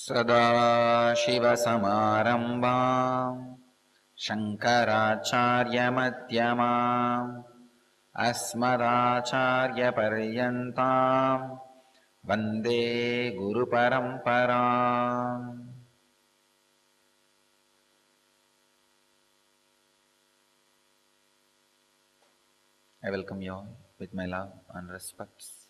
सदाशिवसमारम्भाम् शङ्कराचार्यमध्यमाम् अस्मदाचार्यपर्यन्ताम् वन्दे गुरुपरम्पराम्. I welcome you all with my love and respects.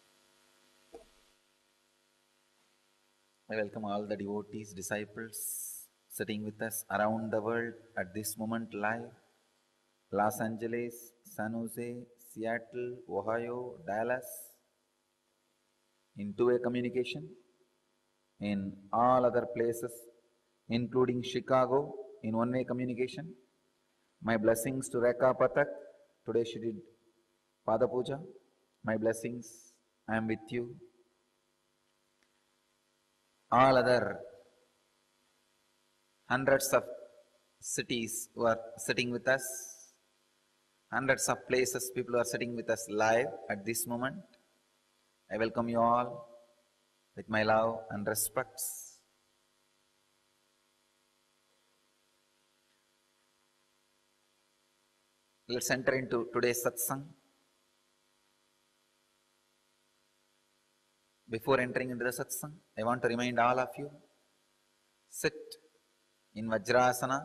I welcome all the devotees, disciples sitting with us around the world at this moment live. Los Angeles, San Jose, Seattle, Ohio, Dallas, in two-way communication, in all other places, including Chicago, in one-way communication. My blessings to Rekha Pathak. Today she did Pada Puja. My blessings, I am with you. All other hundreds of cities who are sitting with us, hundreds of places people who are sitting with us live at this moment. I welcome you all with my love and respects. Let's enter into today's satsang. Before entering into the satsang, I want to remind all of you, sit in Vajrasana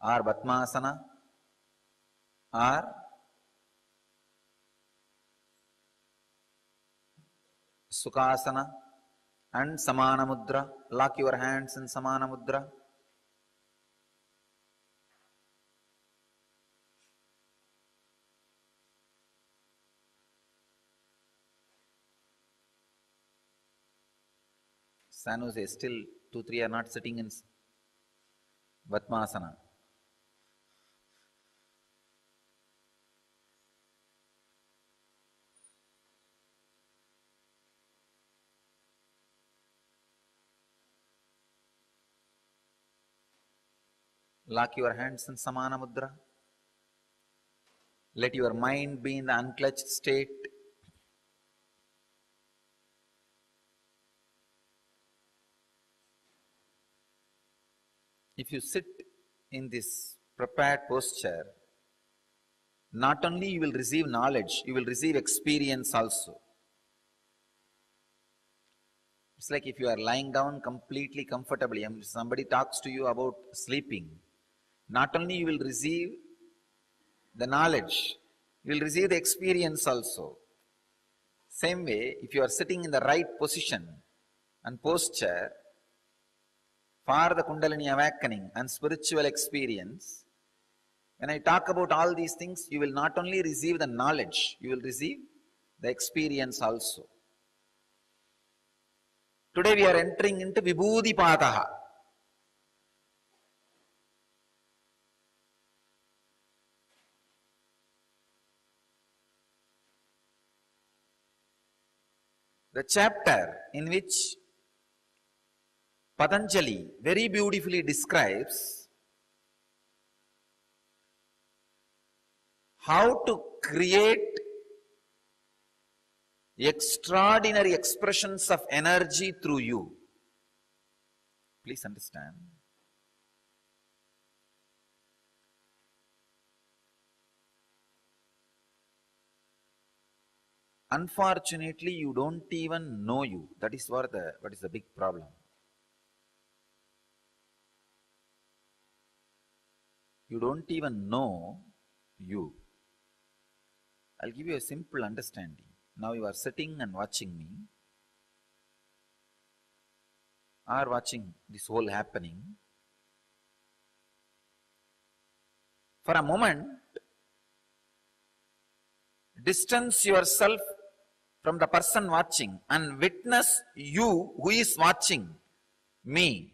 or Padmasana or Sukhasana and Samana Mudra. Lock your hands in Samana Mudra. San Jose, still 2-3 are not sitting in Padmasana. Lock your hands in Samana Mudra. Let your mind be in the unclutched state. If you sit in this prepared posture, not only you will receive knowledge, you will receive experience also. It's like if you are lying down completely comfortably and somebody talks to you about sleeping, not only you will receive the knowledge, you will receive the experience also. Same way, if you are sitting in the right position and posture, for the Kundalini awakening and spiritual experience, when I talk about all these things, you will not only receive the knowledge, you will receive the experience also. Today we are entering into Vibhuti Padaha. The chapter in which Patanjali very beautifully describes how to create extraordinary expressions of energy through you. Please understand. Unfortunately, you don't even know you. That is what is the big problem. You don't even know you. I'll give you a simple understanding. Now you are sitting and watching me, or watching this whole happening. For a moment, distance yourself from the person watching and witness you who is watching me.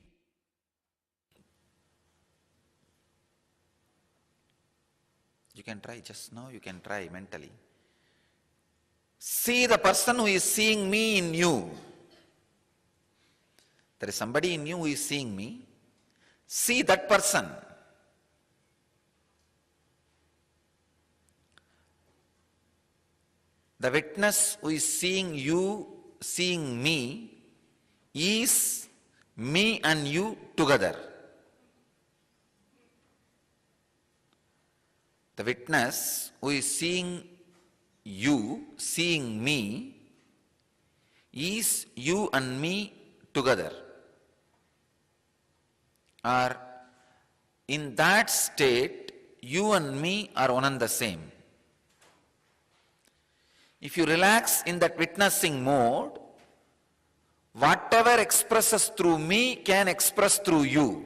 You can try just now, you can try mentally. See the person who is seeing me in you. There is somebody in you who is seeing me. See that person. The witness who is seeing you, seeing me, is me and you together. The witness who is seeing you, seeing me, is you and me together. Or in that state, you and me are one and the same. If you relax in that witnessing mode, whatever expresses through me can express through you.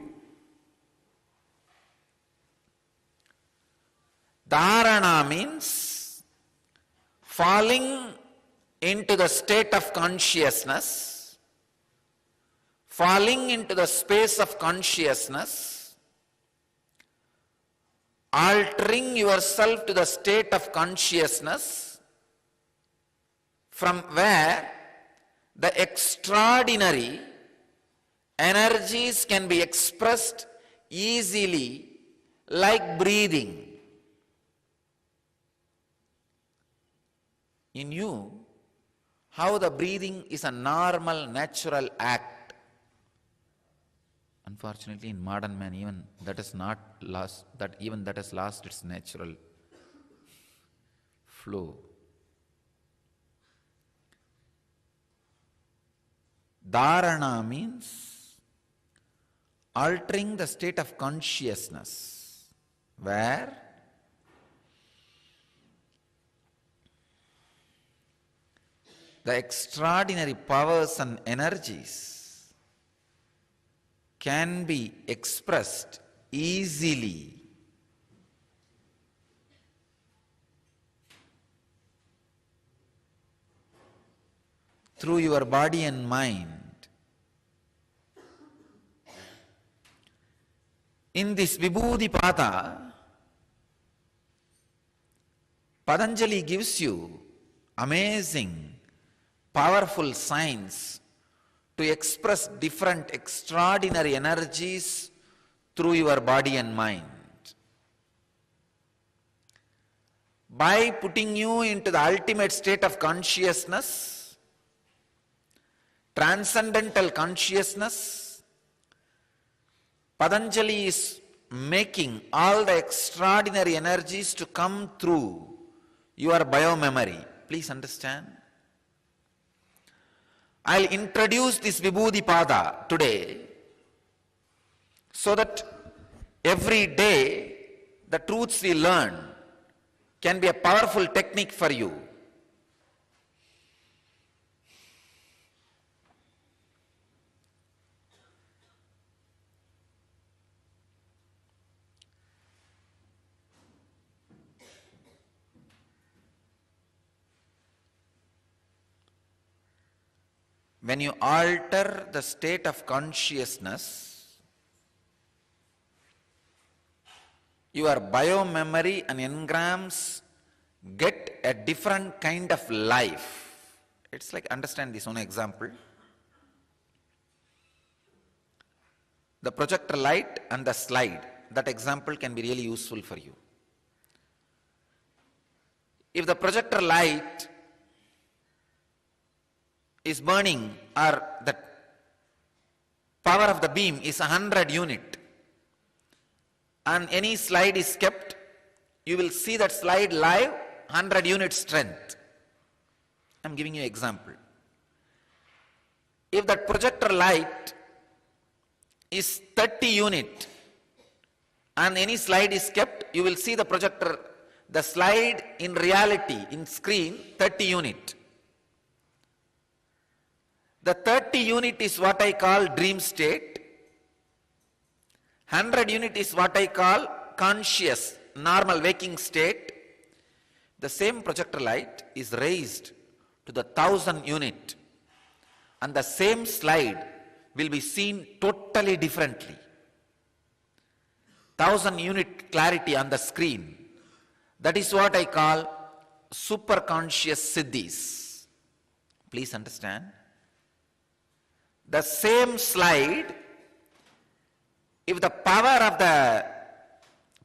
Dharana means falling into the state of consciousness, falling into the space of consciousness, altering yourself to the state of consciousness from where the extraordinary energies can be expressed easily like breathing. In you, how the breathing is a normal, natural act. Unfortunately, in modern man, even that has lost its natural flow. Dharana means altering the state of consciousness, where the extraordinary powers and energies can be expressed easily through your body and mind. In this Vibhuti Pada, Patanjali gives you amazing, powerful signs to express different extraordinary energies through your body and mind. By putting you into the ultimate state of consciousness, transcendental consciousness, Patanjali is making all the extraordinary energies to come through your biomemory. Please understand. I'll introduce this Vibhuti Pada today so that every day the truths we learn can be a powerful technique for you. When you alter the state of consciousness, your biomemory and engrams get a different kind of life. It's like, understand this one example. The projector light and the slide, that example can be really useful for you. If the projector light is burning, or the power of the beam is 100 unit, and any slide is kept, you will see that slide live 100 unit strength. I'm giving you an example. If that projector light is 30 unit and any slide is kept, you will see the slide in reality, in screen, 30 unit. The 30 unit is what I call dream state. 100 unit is what I call conscious, normal waking state. The same projector light is raised to the 1000 unit, and the same slide will be seen totally differently. 1000 unit clarity on the screen. That is what I call superconscious siddhis. Please understand. The same slide, if the power of the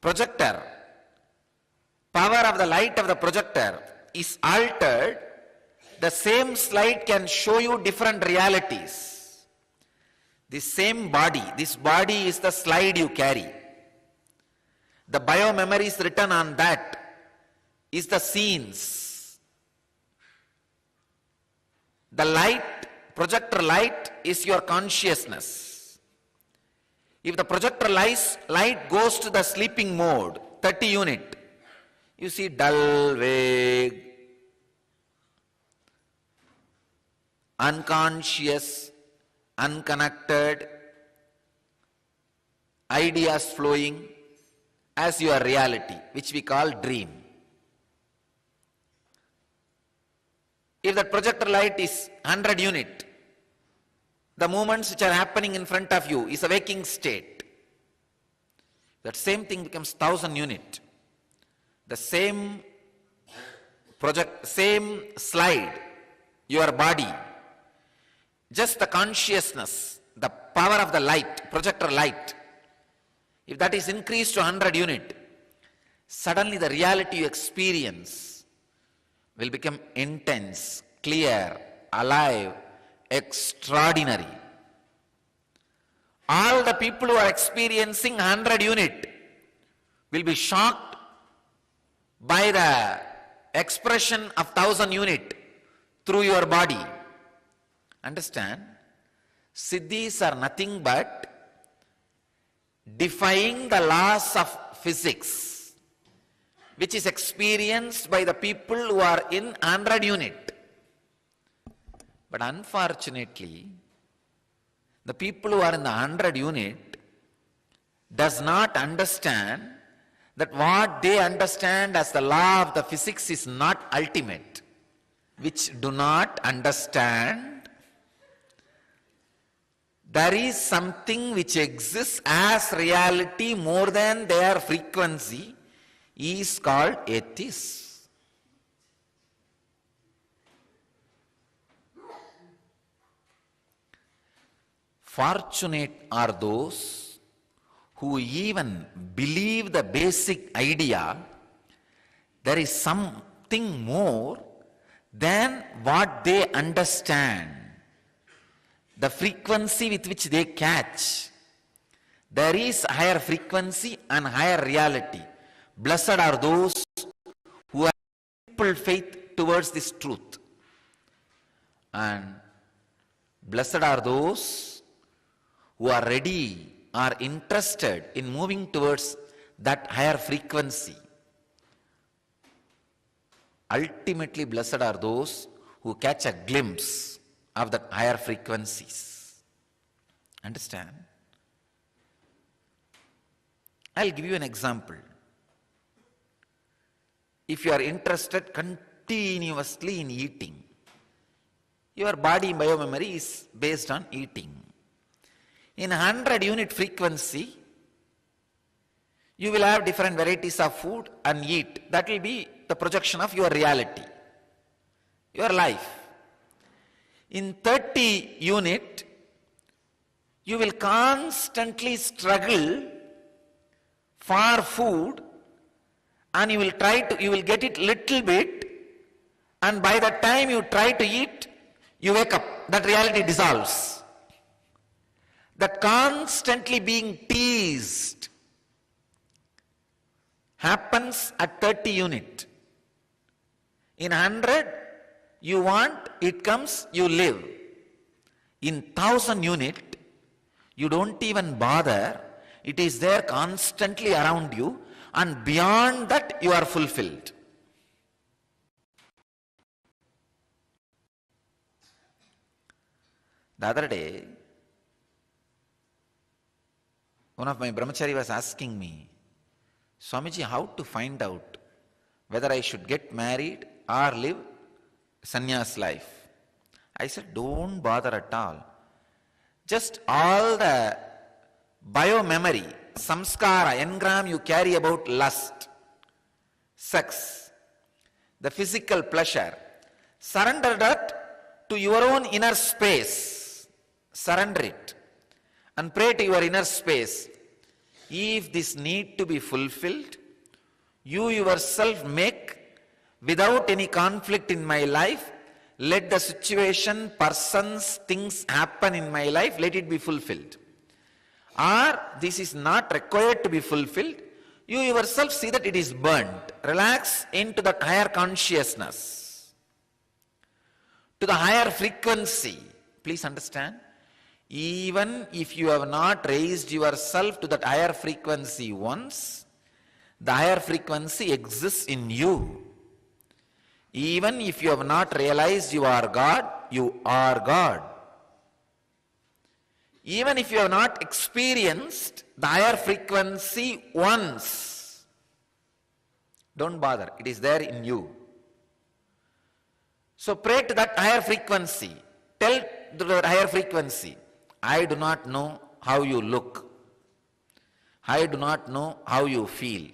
projector, power of the light of the projector is altered, the same slide can show you different realities. This same body, this body is the slide you carry. The bio-memories written on that is the scenes. The light, projector light is your consciousness. If the projector light goes to the sleeping mode, 30 unit, you see dull, vague, unconscious, unconnected, ideas flowing as your reality, which we call dream. If that projector light is 100 unit, the movements which are happening in front of you is a waking state. That same thing becomes 1000 unit. The same same slide, your body, just the consciousness, the power of the light, projector light, if that is increased to 100 unit, suddenly the reality you experience will become intense, clear, alive, extraordinary. All the people who are experiencing 100 unit will be shocked by the expression of 1000 unit through your body. Understand? Siddhis are nothing but defying the laws of physics, which is experienced by the people who are in 100 unit. But unfortunately, the people who are in the 100 unit does not understand that what they understand as the law of the physics is not ultimate, which do not understand there is something which exists as reality more than their frequency, is called atheists. Fortunate are those who even believe the basic idea there is something more than what they understand. The frequency with which they catch, there is higher frequency and higher reality. Blessed are those who have simple faith towards this truth. And blessed are those who are ready, are interested in moving towards that higher frequency. Ultimately, blessed are those who catch a glimpse of the higher frequencies. Understand? I'll give you an example. If you are interested continuously in eating, your body biomemory is based on eating. In 100 unit frequency, you will have different varieties of food and eat. That will be the projection of your reality, your life. In 30 unit, you will constantly struggle for food and you will get it little bit, and by the time you try to eat, you wake up, that reality dissolves. That constantly being teased happens at 30 unit. In 100, you want, it comes, you live. In 1000 unit, you don't even bother. It is there constantly around you, and beyond that you are fulfilled. The other day, one of my brahmachari was asking me, Swamiji, how to find out whether I should get married or live sannyas life? I said, don't bother at all. Just all the bio-memory, samskara, engram you carry about lust, sex, the physical pleasure, surrender that to your own inner space. Surrender it and pray to your inner space. If this need to be fulfilled, you yourself make, without any conflict in my life, Let the situation, persons, things happen in my life, let it be fulfilled. Or this is not required to be fulfilled, you yourself see that it is burnt. Relax into that higher consciousness, to the higher frequency. Please understand, even if you have not raised yourself to that higher frequency once, the higher frequency exists in you. Even if you have not realized you are God, you are God. Even if you have not experienced the higher frequency once, don't bother, it is there in you. So pray to that higher frequency. Tell to the higher frequency, I do not know how you look. I do not know how you feel.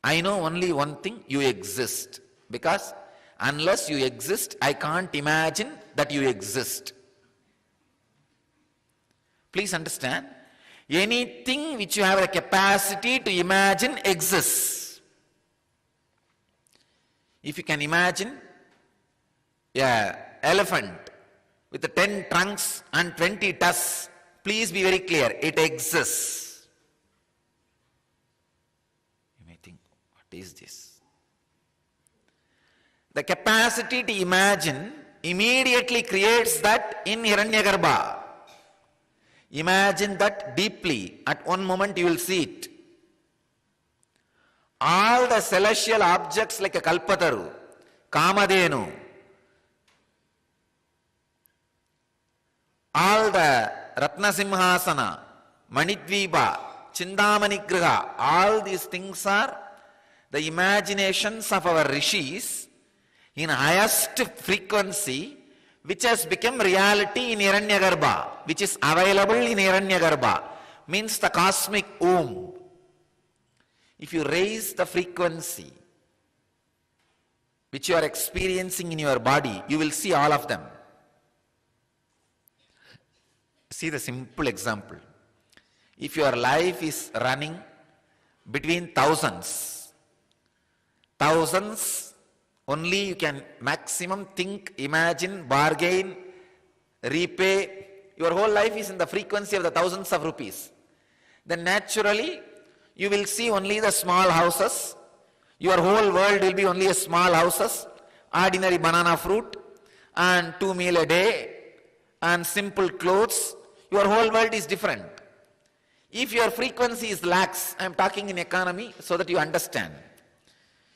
I know only one thing, you exist. Because unless you exist, I can't imagine that you exist. Please understand, anything which you have a capacity to imagine exists. If you can imagine an elephant with the 10 trunks and 20 tusks, please be very clear, it exists. You may think, what is this? The capacity to imagine immediately creates that in Hiranyagarbha. Imagine that deeply. At one moment you will see it. All the celestial objects like a Kalpataru, Kamadhenu, all the Ratnasimhasana, Manidvipa, Chindamani-griha, all these things are the imaginations of our rishis in highest frequency, which has become reality in Hiranyagarbha, which is available in Hiranyagarbha, means the cosmic womb. If you raise the frequency which you are experiencing in your body, you will see all of them. See the simple example. If your life is running between thousands, only you can maximum think, imagine, bargain, repay. Your whole life is in the frequency of the thousands of rupees. Then naturally, you will see only the small houses. Your whole world will be only a small houses, ordinary banana fruit, and 2 meals a day, and simple clothes. Your whole world is different. If your frequency is lax, I am talking in economy so that you understand.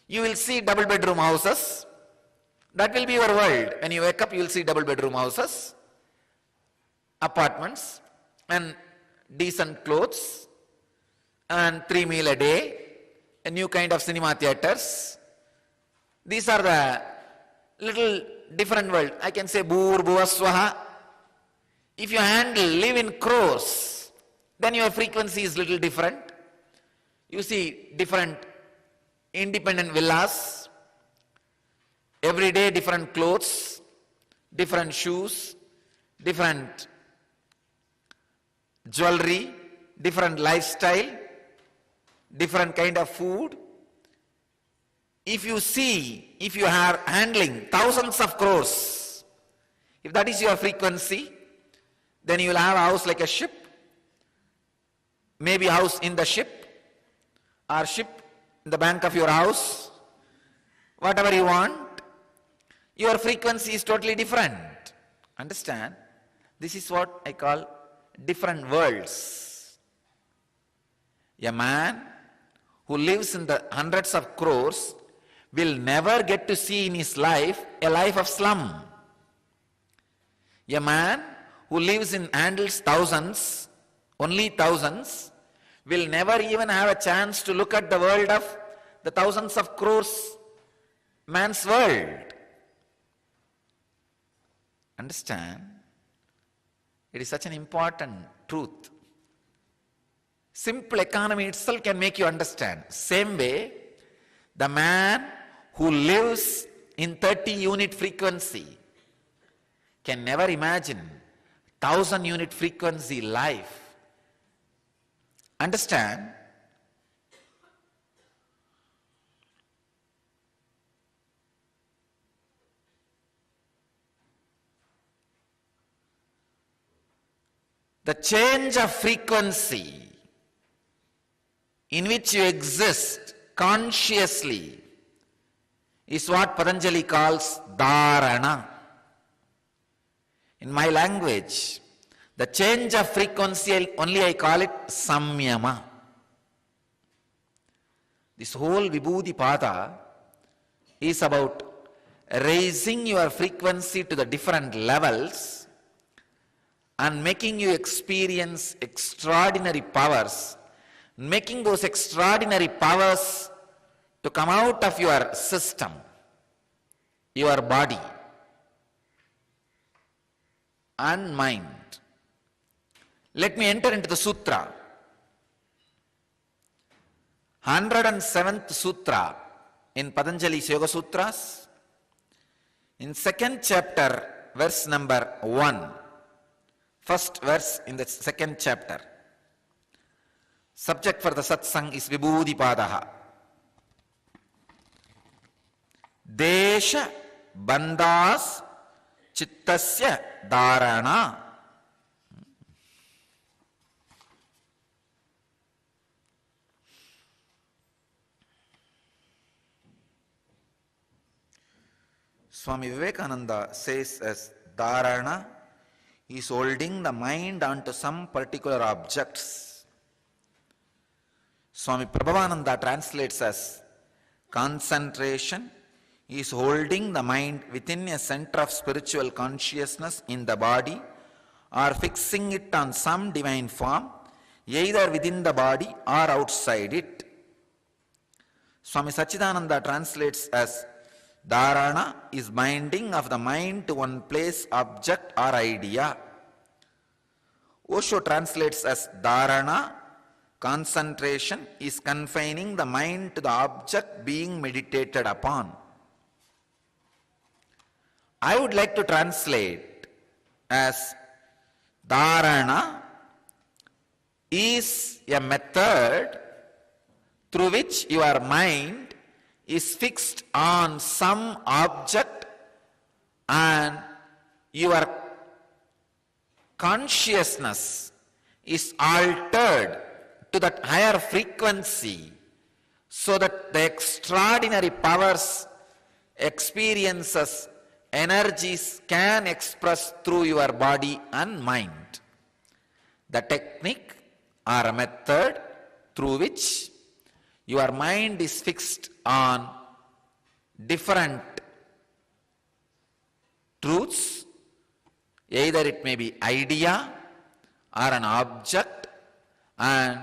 You will see double bedroom houses. That will be your world. When you wake up, you will see double bedroom houses, apartments, and decent clothes, and 3 meals a day, a new kind of cinema theaters. These are the little different world. I can say Bhur Bhuvaswaha. If you live in crores, then your frequency is little different. You see different independent villas, every day different clothes, different shoes, different jewelry, different lifestyle, different kind of food. If you are handling thousands of crores, if that is your frequency, then you will have a house like a ship, maybe a house in the ship, or ship in the bank of your house, whatever you want. Your frequency is totally different. Understand? This is what I call different worlds. A man who lives in the hundreds of crores will never get to see in his life a life of slum. A man who lives in handles thousands, only thousands, will never even have a chance to look at the world of the thousands of crores man's world. Understand? It is such an important truth. Simple economy itself can make you understand. Same way, the man who lives in 30 unit frequency can never imagine 1000 unit frequency life. Understand? The change of frequency in which you exist consciously is what Patanjali calls Dharana. In my language, the change of frequency, only I call it Samyama. This whole Vibhuti Pada is about raising your frequency to the different levels and making you experience extraordinary powers, making those extraordinary powers to come out of your system, your body and mind. Let me enter into the sutra. 107th sutra in Patanjali's Yoga Sutras, in 2nd chapter, verse number 1. First verse in the 2nd chapter. Subject for the satsang is Vibhuti Padaha. Desha bandhas chittasya dharana. Swami Vivekananda says as Dharana is holding the mind onto some particular objects. Swami Prabhavananda translates as concentration is holding the mind within a center of spiritual consciousness in the body or fixing it on some divine form, either within the body or outside it. Swami Sachidananda translates as Dharana is binding of the mind to one place, object or idea. Osho translates as Dharana, concentration is confining the mind to the object being meditated upon. I would like to translate as Dharana is a method through which your mind is fixed on some object and your consciousness is altered to that higher frequency so that the extraordinary powers, experiences, energies can express through your body and mind. The technique or a method through which your mind is fixed on different truths, either it may be idea or an object, and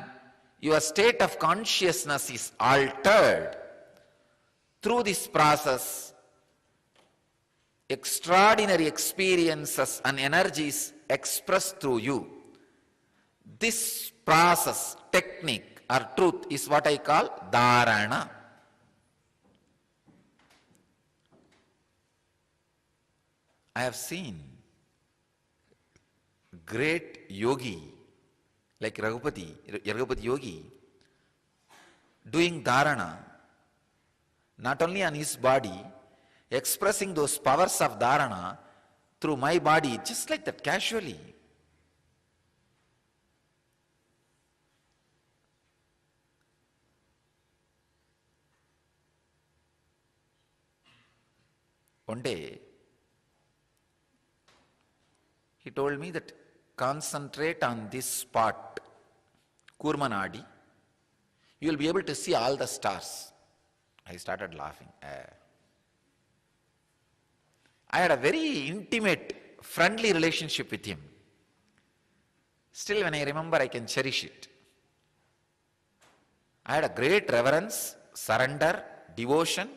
your state of consciousness is altered. Through this process, extraordinary experiences and energies expressed through you. This process, technique or truth is what I call Dharana. I have seen great yogi like Raghupati Yogi doing Dharana, not only on his body, expressing those powers of Dharana through my body, just like that, casually. One day, he told me that concentrate on this spot, Kurmanadi, you will be able to see all the stars. I started laughing. I had a very intimate, friendly relationship with him. Still, when I remember, I can cherish it. I had a great reverence, surrender, devotion.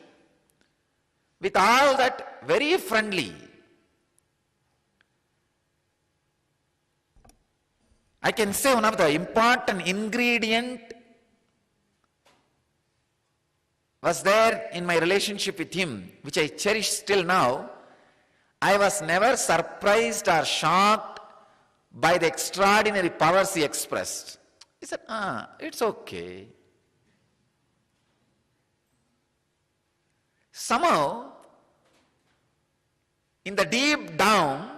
With all that, very friendly. I can say one of the important ingredient was there in my relationship with him, which I cherish still now. I was never surprised or shocked by the extraordinary powers he expressed. He said, it's okay. Somehow, in the deep down,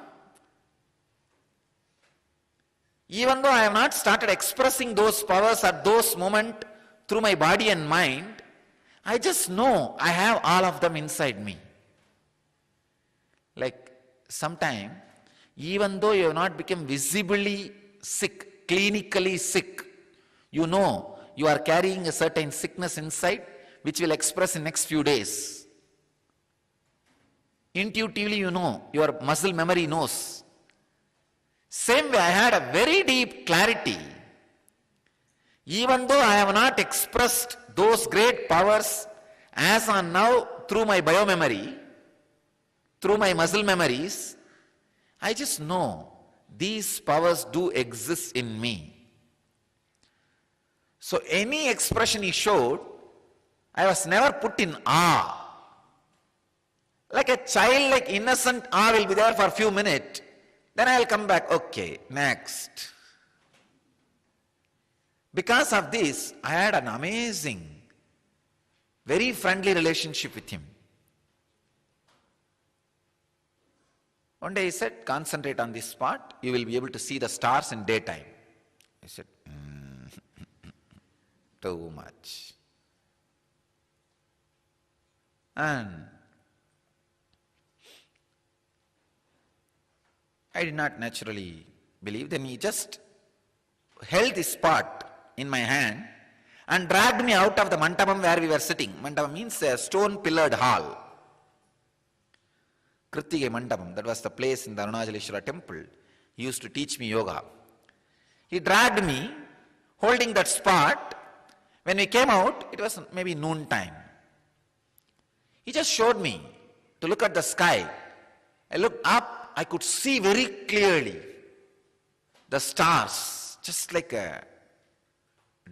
Even though I have not started expressing those powers at those moments through my body and mind, I just know I have all of them inside me. Like sometime, even though you have not become visibly sick, clinically sick, you know you are carrying a certain sickness inside which will express in next few days. Intuitively you know, your muscle memory knows. Same way I had a very deep clarity. Even though I have not expressed those great powers as on now through my biomemory, through my muscle memories, I just know these powers do exist in me. So any expression he showed, I was never put in awe. Like a childlike innocent awe will be there for a few minutes, then I will come back, okay, next. Because of this, I had an amazing, very friendly relationship with him. One day he said, concentrate on this spot, you will be able to see the stars in daytime. I said, too much. And I did not naturally believe. Then he just held this spot in my hand and dragged me out of the mandapam where we were sitting. Mandapam means a stone pillared hall. Krittigai Mandapam, that was the place in the Arunachaleshwara temple. He used to teach me yoga. He dragged me, holding that spot. When we came out, it was maybe noon time. He just showed me to look at the sky. I looked up, I could see very clearly the stars, just like a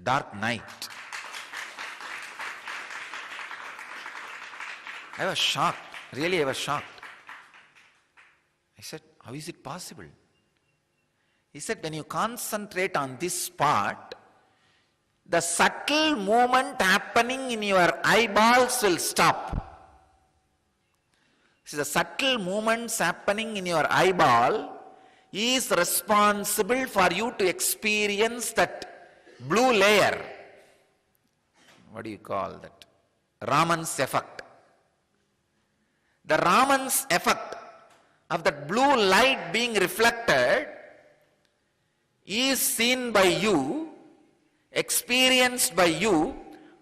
dark night. I was shocked, really I was shocked. I said, how is it possible? He said, when you concentrate on this spot, the subtle movement happening in your eyeballs will stop. See, the subtle movements happening in your eyeball is responsible for you to experience that blue layer. What do you call that? Raman's effect. The Raman's effect of that blue light being reflected is seen by you, experienced by you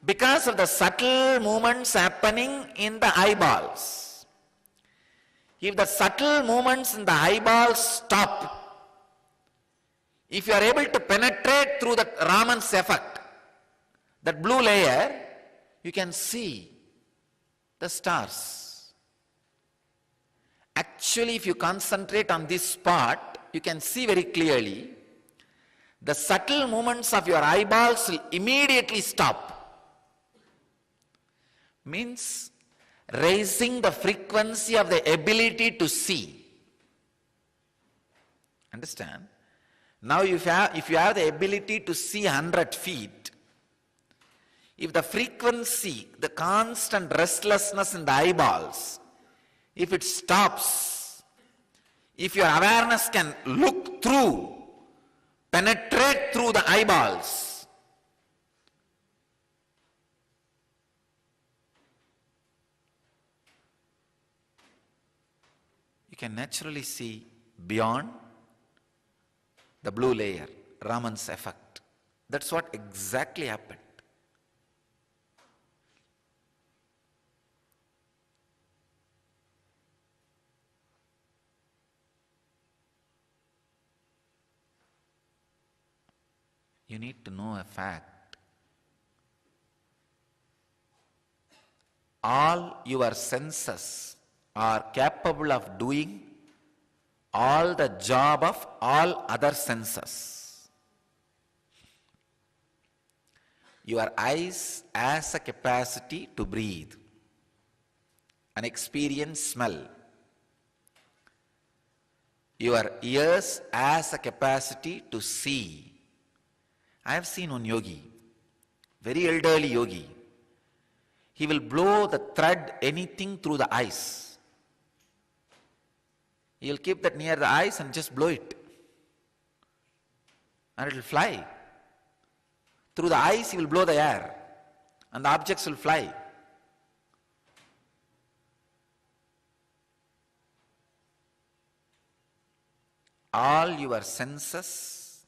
because of the subtle movements happening in the eyeballs. If the subtle movements in the eyeballs stop, if you are able to penetrate through the Raman's effect, that blue layer, you can see the stars. Actually, if you concentrate on this spot, you can see very clearly the subtle movements of your eyeballs will immediately stop. Means raising the frequency of the ability to see. Understand? Now if you have the ability to see 100 feet, if the frequency, the constant restlessness in the eyeballs, if it stops, if your awareness can look through, penetrate through the eyeballs, you can naturally see beyond the blue layer, Raman's effect. That's what exactly happened. You need to know a fact. All your senses are capable of doing all the job of all other senses. Your eyes has a capacity to breathe and experience smell. Your ears has a capacity to see. I have seen one yogi, very elderly yogi. He will blow the thread, anything through the eyes. He will keep that near the eyes and just blow it. and it will fly. Through the eyes he will blow the air and the objects will fly. All your senses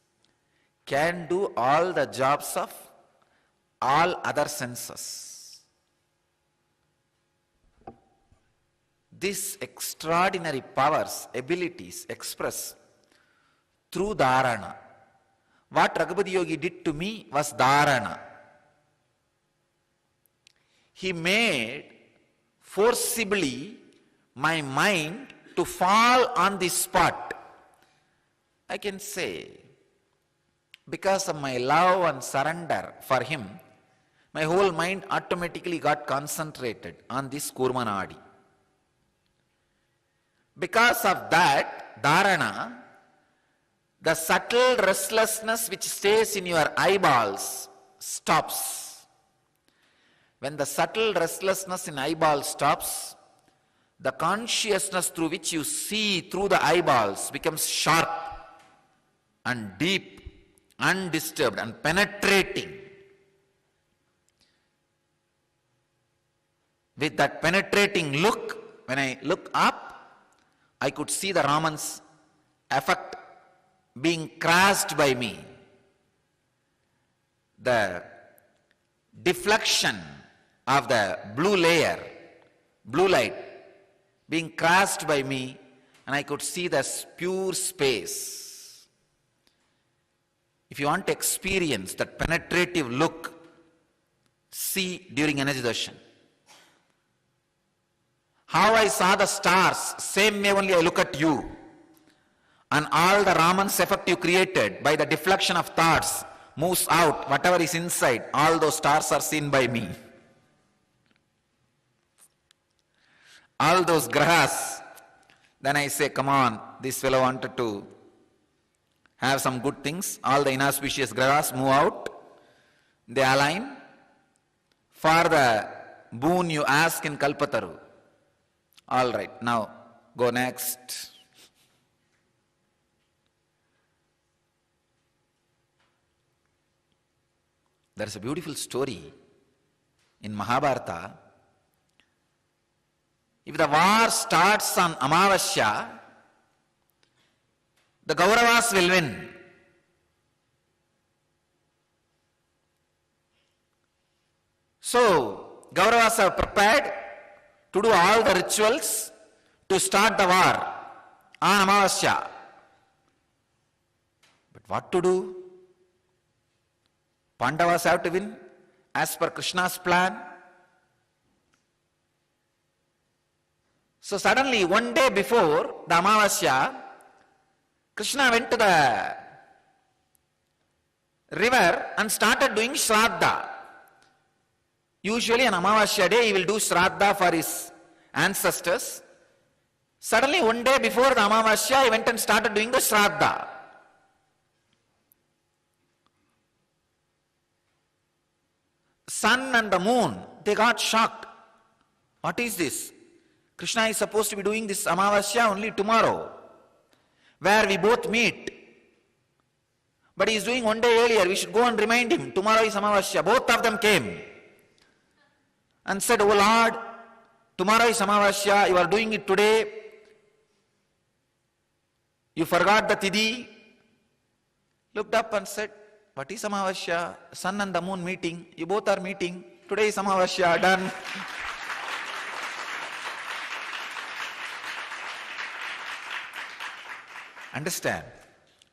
can do all the jobs of all other senses. These extraordinary powers, abilities express through Dharana. What Raghupati Yogi did to me was Dharana. He made forcibly my mind to fall on the spot. I can say, because of my love and surrender for him, my whole mind automatically got concentrated on this Kurmanadi. Because of that, Dharana, the subtle restlessness which stays in your eyeballs stops. When the subtle restlessness in eyeballs stops, the consciousness through which you see through the eyeballs becomes sharp and deep, undisturbed and penetrating. With that penetrating look, when I look up, I could see the Raman's effect being crashed by me. The deflection of the blue layer, blue light, being crashed by me, and I could see the pure space. If you want to experience that penetrative look, see during Energy Darshan. How I saw the stars, same way only I look at you. And all the Raman's effect you created by the deflection of thoughts moves out, whatever is inside, all those stars are seen by me. All those grahas, then I say, come on, this fellow wanted to have some good things. All the inauspicious grahas move out, they align for the boon you ask in Kalpataru. All right, now go next. There is a beautiful story in Mahabharata. If the war starts on Amavasya, the Kauravas will win. So, Kauravas are prepared to do all the rituals to start the war on Amavasya. But what to do? Pandavas have to win as per Krishna's plan. So suddenly, one day before the Amavasya, Krishna went to the river and started doing Shraddha. Usually on Amavasya day, he will do Shraddha for his ancestors. Suddenly, one day before the Amavasya, he went and started doing the Shraddha. Sun and the moon, they got shocked. What is this? Krishna is supposed to be doing this Amavasya only tomorrow, where we both meet. But he is doing one day earlier. We should go and remind him. Tomorrow is Amavasya. Both of them came and said, "Oh Lord, tomorrow is Amavasya. You are doing it today. You forgot the Tidhi." Looked up and said, "What is Amavasya? Sun and the moon meeting. You both are meeting. Today is Amavasya. Done." Understand?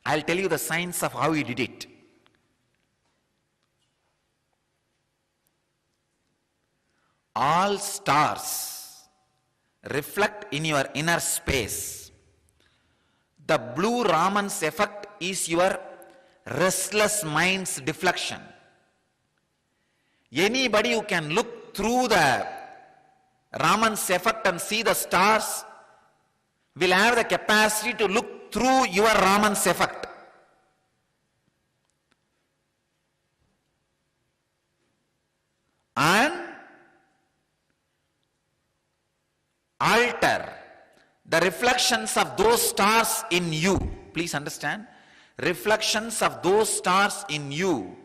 I'll tell you the science of how he did it. All stars reflect in your inner space. The blue Raman's effect is your restless mind's deflection. Anybody who can look through the Raman's effect and see the stars will have the capacity to look through your Raman's effect. And alter the reflections of those stars in you. Please understand, reflections of those stars in you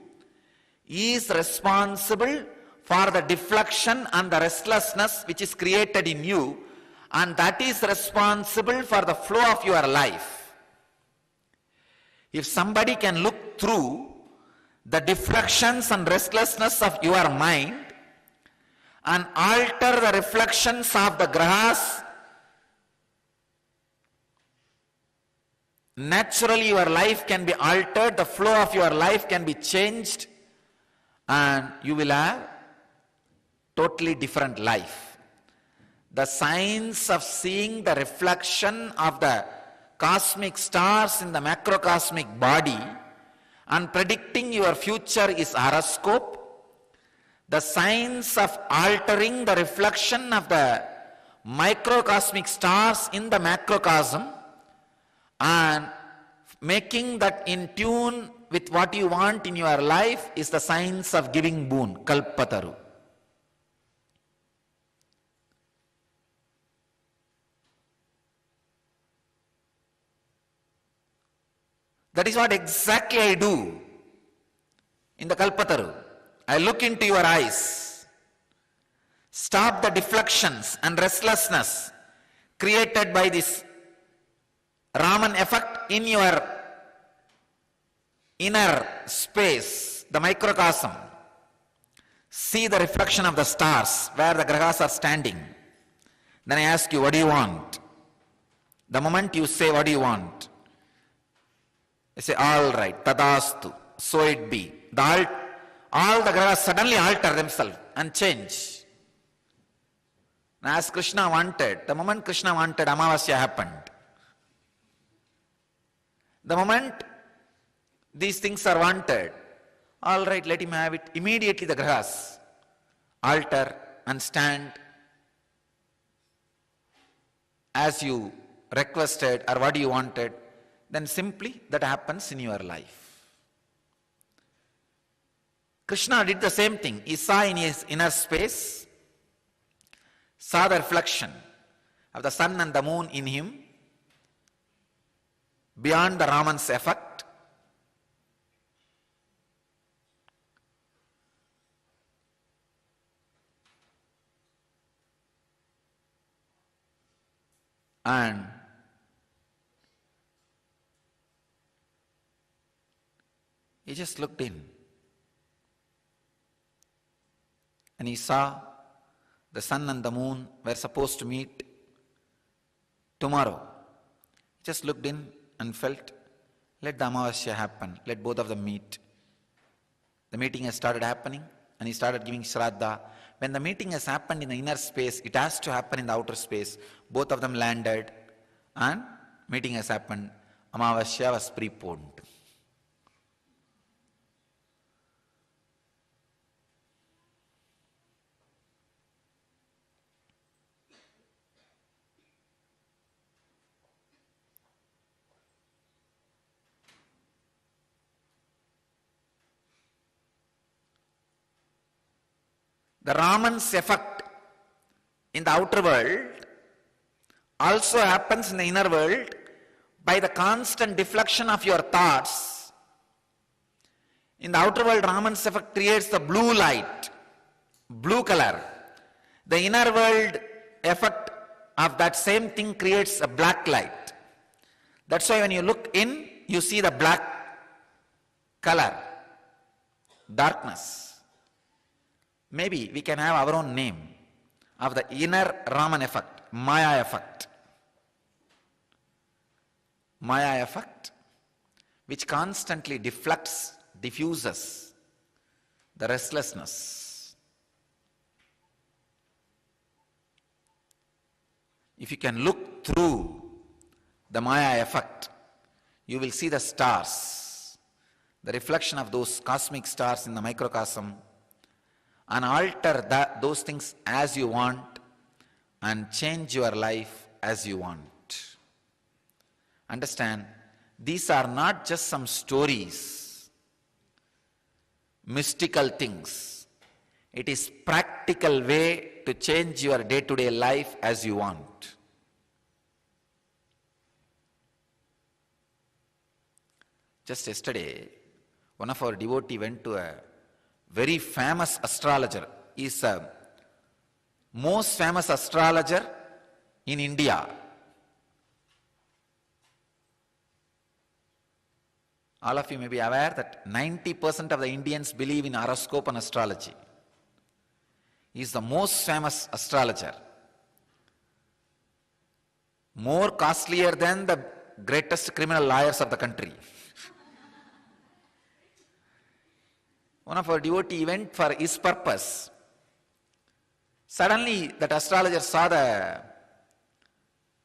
is responsible for the deflection and the restlessness which is created in you, and that is responsible for the flow of your life. If somebody can look through the deflections and restlessness of your mind and alter the reflections of the grahas, naturally your life can be altered, the flow of your life can be changed, and you will have totally different life. The science of seeing the reflection of the cosmic stars in the macrocosmic body and predicting your future is horoscope. The science of altering the reflection of the microcosmic stars in the macrocosm and making that in tune with what you want in your life is the science of giving boon, kalpataru. That is what exactly I do in the kalpataru. I look into your eyes, stop the deflections and restlessness created by this Raman effect in your inner space, the microcosm. See the reflection of the stars where the grahas are standing. Then I ask you, what do you want? The moment you say, what do you want? I say, all right, tadastu, so it be. All the grahas suddenly alter themselves and change. As Krishna wanted, the moment Krishna wanted, Amavasya happened. The moment these things are wanted, all right, let him have it. Immediately the grahas alter and stand as you requested or what you wanted. Then simply that happens in your life. Krishna did the same thing. He saw in his inner space, saw the reflection of the sun and the moon in him, beyond the Raman's effect. And he just looked in. And he saw the sun and the moon were supposed to meet tomorrow. He just looked in and felt, let the Amavasya happen, let both of them meet. The meeting has started happening and he started giving Shraddha. When the meeting has happened in the inner space, it has to happen in the outer space. Both of them landed and meeting has happened. Amavasya was preponed. The Raman's effect in the outer world also happens in the inner world by the constant deflection of your thoughts. In the outer world, Raman's effect creates the blue light, blue color. The inner world effect of that same thing creates a black light. That's why when you look in, you see the black color, darkness. Maybe we can have our own name of the inner Raman effect, Maya effect. Maya effect, which constantly deflects, diffuses the restlessness. If you can look through the Maya effect, you will see the stars, the reflection of those cosmic stars in the microcosm, and alter those things as you want and change your life as you want. Understand, these are not just some stories, mystical things. It is practical way to change your day-to-day life as you want. Just yesterday, one of our devotee went to a very famous astrologer. He's a most famous astrologer in India. All of you may be aware that 90% of the Indians believe in horoscope and astrology. He is the most famous astrologer. More costlier than the greatest criminal lawyers of the country. One of our devotees went for his purpose. Suddenly that astrologer saw the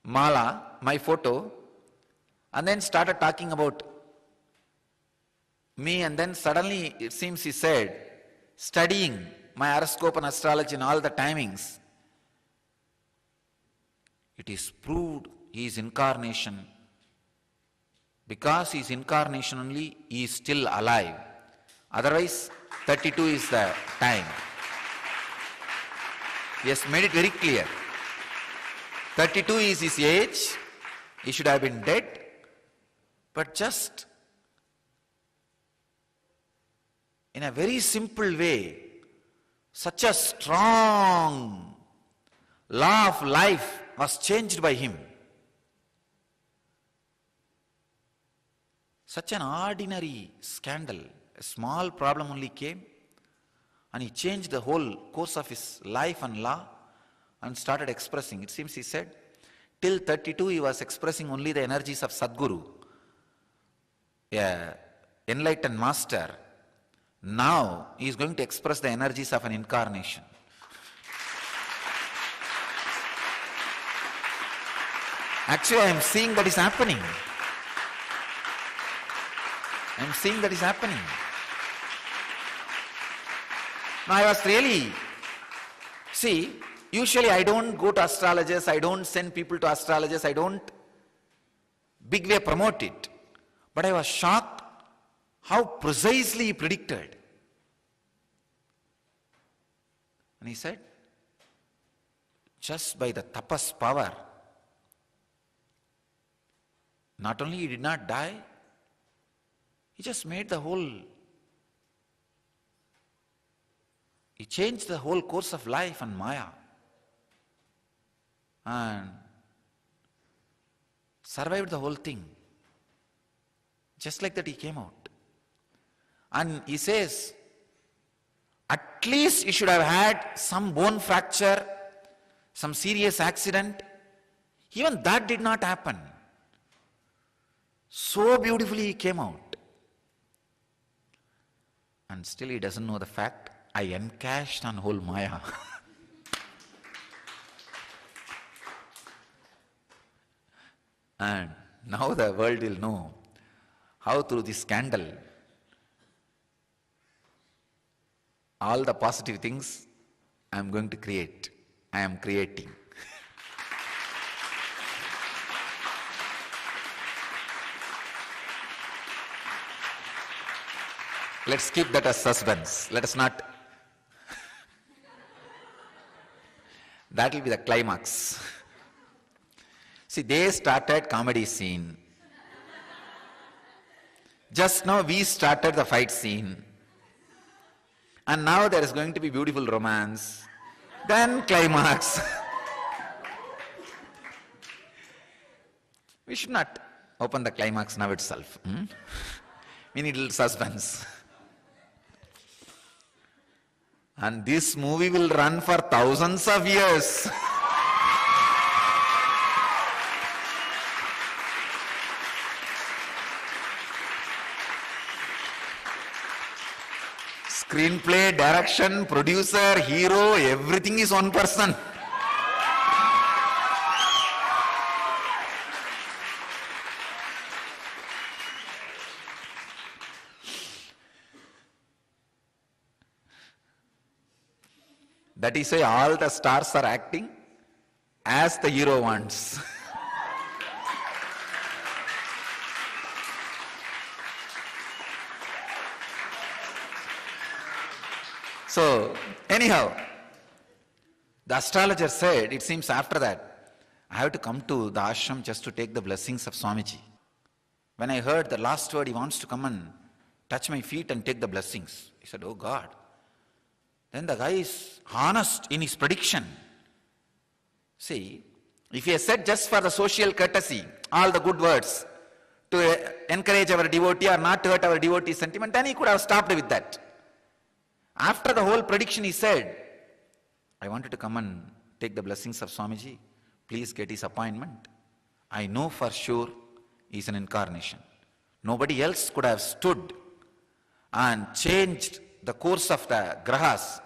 mala, my photo, and then started talking about me, and then suddenly it seems he said, studying my horoscope and astrology and all the timings, it is proved he is incarnation. Because he is incarnation only, he is still alive. Otherwise, 32 is the time. He has made it very clear. 32 is his age. He should have been dead. But just in a very simple way, such a strong law of life was changed by him. Such an ordinary scandal, a small problem only came, and he changed the whole course of his life and law and started expressing. It seems he said, till 32 he was expressing only the energies of Sadguru, a enlightened master. Now he is going to express the energies of an incarnation. Actually, I am seeing that is happening. I am seeing that is happening. Now I was really, see, usually I don't go to astrologers, I don't send people to astrologers, I don't big way promote it. But I was shocked how precisely he predicted. And he said, just by the tapas power, not only he did not die, he just made the whole, he changed the whole course of life and Maya. And survived the whole thing. Just like that he came out. And he says, at least he should have had some bone fracture, some serious accident. Even that did not happen. So beautifully he came out. And still he doesn't know the fact, I encashed on whole Maya. And now the world will know how through this scandal, all the positive things I am going to create, I am creating. Let's keep that as suspense. Let us not. That will be the climax. See, they started comedy scene. Just now we started the fight scene. And now there is going to be beautiful romance. Then climax. We should not open the climax now itself. We need a little suspense. And this movie will run for thousands of years. Screenplay, direction, producer, hero, everything is one person. That is why all the stars are acting as the hero wants. So, anyhow, the astrologer said, it seems after that, I have to come to the ashram just to take the blessings of Swamiji. When I heard the last word, he wants to come and touch my feet and take the blessings. I said, oh God. Then the guy is honest in his prediction. See, if he has said just for the social courtesy, all the good words, to encourage our devotee or not to hurt our devotee sentiment, then he could have stopped with that. After the whole prediction, he said, I wanted to come and take the blessings of Swamiji. Please get his appointment. I know for sure he's an incarnation. Nobody else could have stood and changed the course of the grahas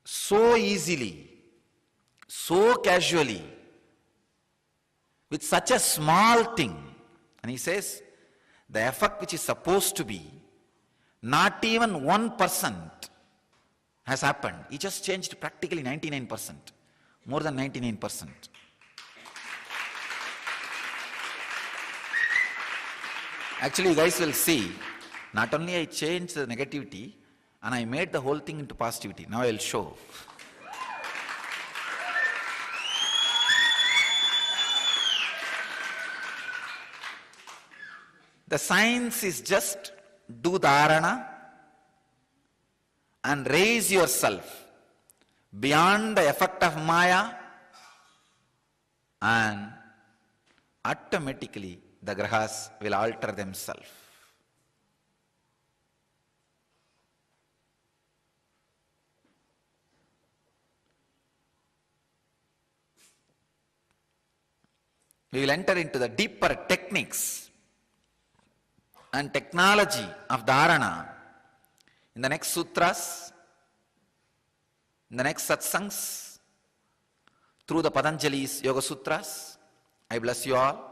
so easily, so casually, with such a small thing. And he says, the effect which is supposed to be not even 1% has happened. He just changed practically 99%, more than 99%. Actually, you guys will see, not only I changed the negativity, and I made the whole thing into positivity. Now I will show. The science is just do dharana and raise yourself beyond the effect of Maya, and automatically the grahas will alter themselves. We will enter into the deeper techniques and technology of Dharana in the next sutras, in the next satsangs, through the Patanjali's Yoga Sutras. I bless you all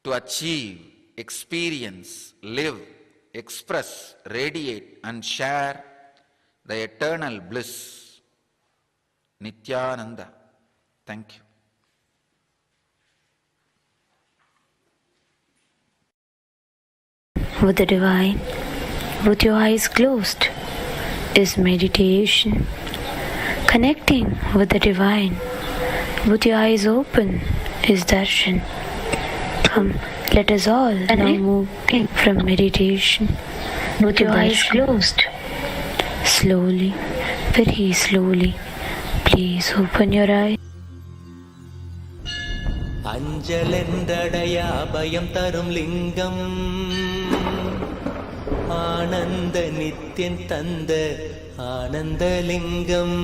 to achieve, experience, live, express, radiate and share the eternal bliss. Nithyananda. Thank you. With the divine, with your eyes closed, is meditation. Connecting with the divine, with your eyes open, is darshan. Come, let us all now move from meditation with your eyes closed. Slowly, very slowly, please open your eyes. அஞ்சலென்றடையா அபயம் தரும் லிங்கம் ஆனந்த நித்யன் தந்த ஆனந்தலிங்கம்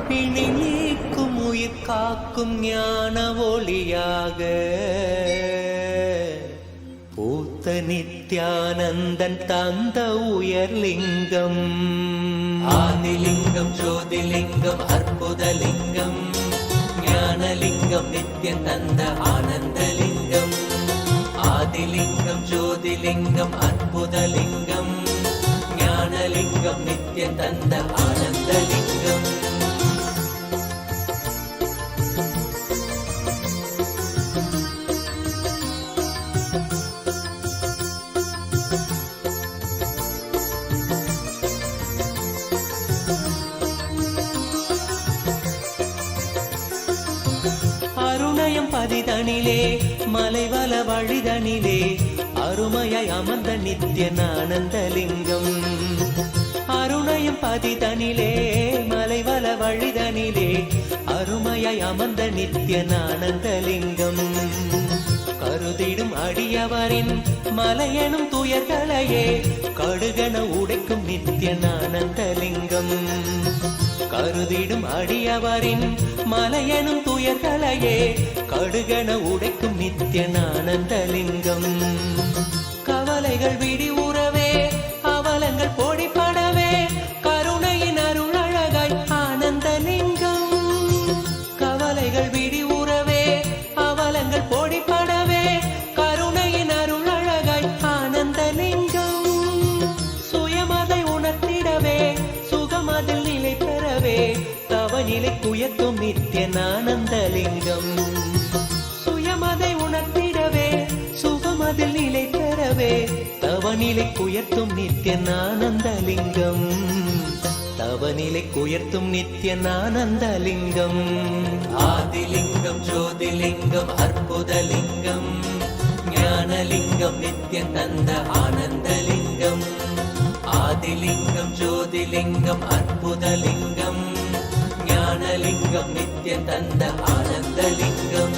பிணி நீக்கும் உயிர் காக்கும் ஞான ஒளியாக பூத்த நித்யானந்தன் தந்த உயர்லிங்கம் ஆதிலிங்கம் ஜோதிலிங்கம் அற்புதலிங்கம் ஞானலிங்கம் நித்யன் தந்த ஆனந்தலிங்கம் ஆதிலிங்கம் ஜோதிலிங்கம் அற்புதலிங்கம் ஞானலிங்கம் நித்யன் தந்த ஆனந்தலிங்கம் பதிதனிலே மலைவல வழிதனிலே அருமையாய் அமர்ந்த நித்யன் ஆனந்தலிங்கம் அருணயம் பதிதனிலே மலைவல வழிதனிலே அருமையாய் அமர்ந்த நித்யன் ஆனந்தலிங்கம் கருதிடும் அடியவரின் மலையெனும் துயர்களையே கடுகன உடைக்கும் நித்யன் ஆனந்தலிங்கம் கருதிடும் அடியவரின் மலையெனும் துயர்களையே கடுகன உடைக்கும் நித்யன் ஆனந்தலிங்கம் கவலைகள் விடி உறவே அவலங்கள் பொடிபடவே கருணையின் அருள் அழகாய் ஆனந்தலிங்கம் கவலைகள் விடி உறவே அவலங்கள் பொடிபடவே கருணையின் அருள் அழகாய் ஆனந்தலிங்கம் சுயமதை உணர்த்திடவே சுகமதில் நிலை பெறவே தவநிலை குயத்தும் நித்யன் ஆனந்தலிங்கம் சுயமதை உணர்த்திடவே சுகமதில் நிலை பெறவே தவநிலை குயத்தும் நித்யன் ஆனந்தலிங்கம் அவனிலை உயர்த்தும் நித்யானந்தலிங்கம். ஆதிலிங்கம் ஜோதிலிங்கம் அற்புதலிங்கம் ஞானலிங்கம் நித்யம் தந்த ஆனந்தலிங்கம். ஆதிலிங்கம் ஜோதிலிங்கம் அற்புதலிங்கம் ஞானலிங்கம் நித்யம் தந்த ஆனந்தலிங்கம்.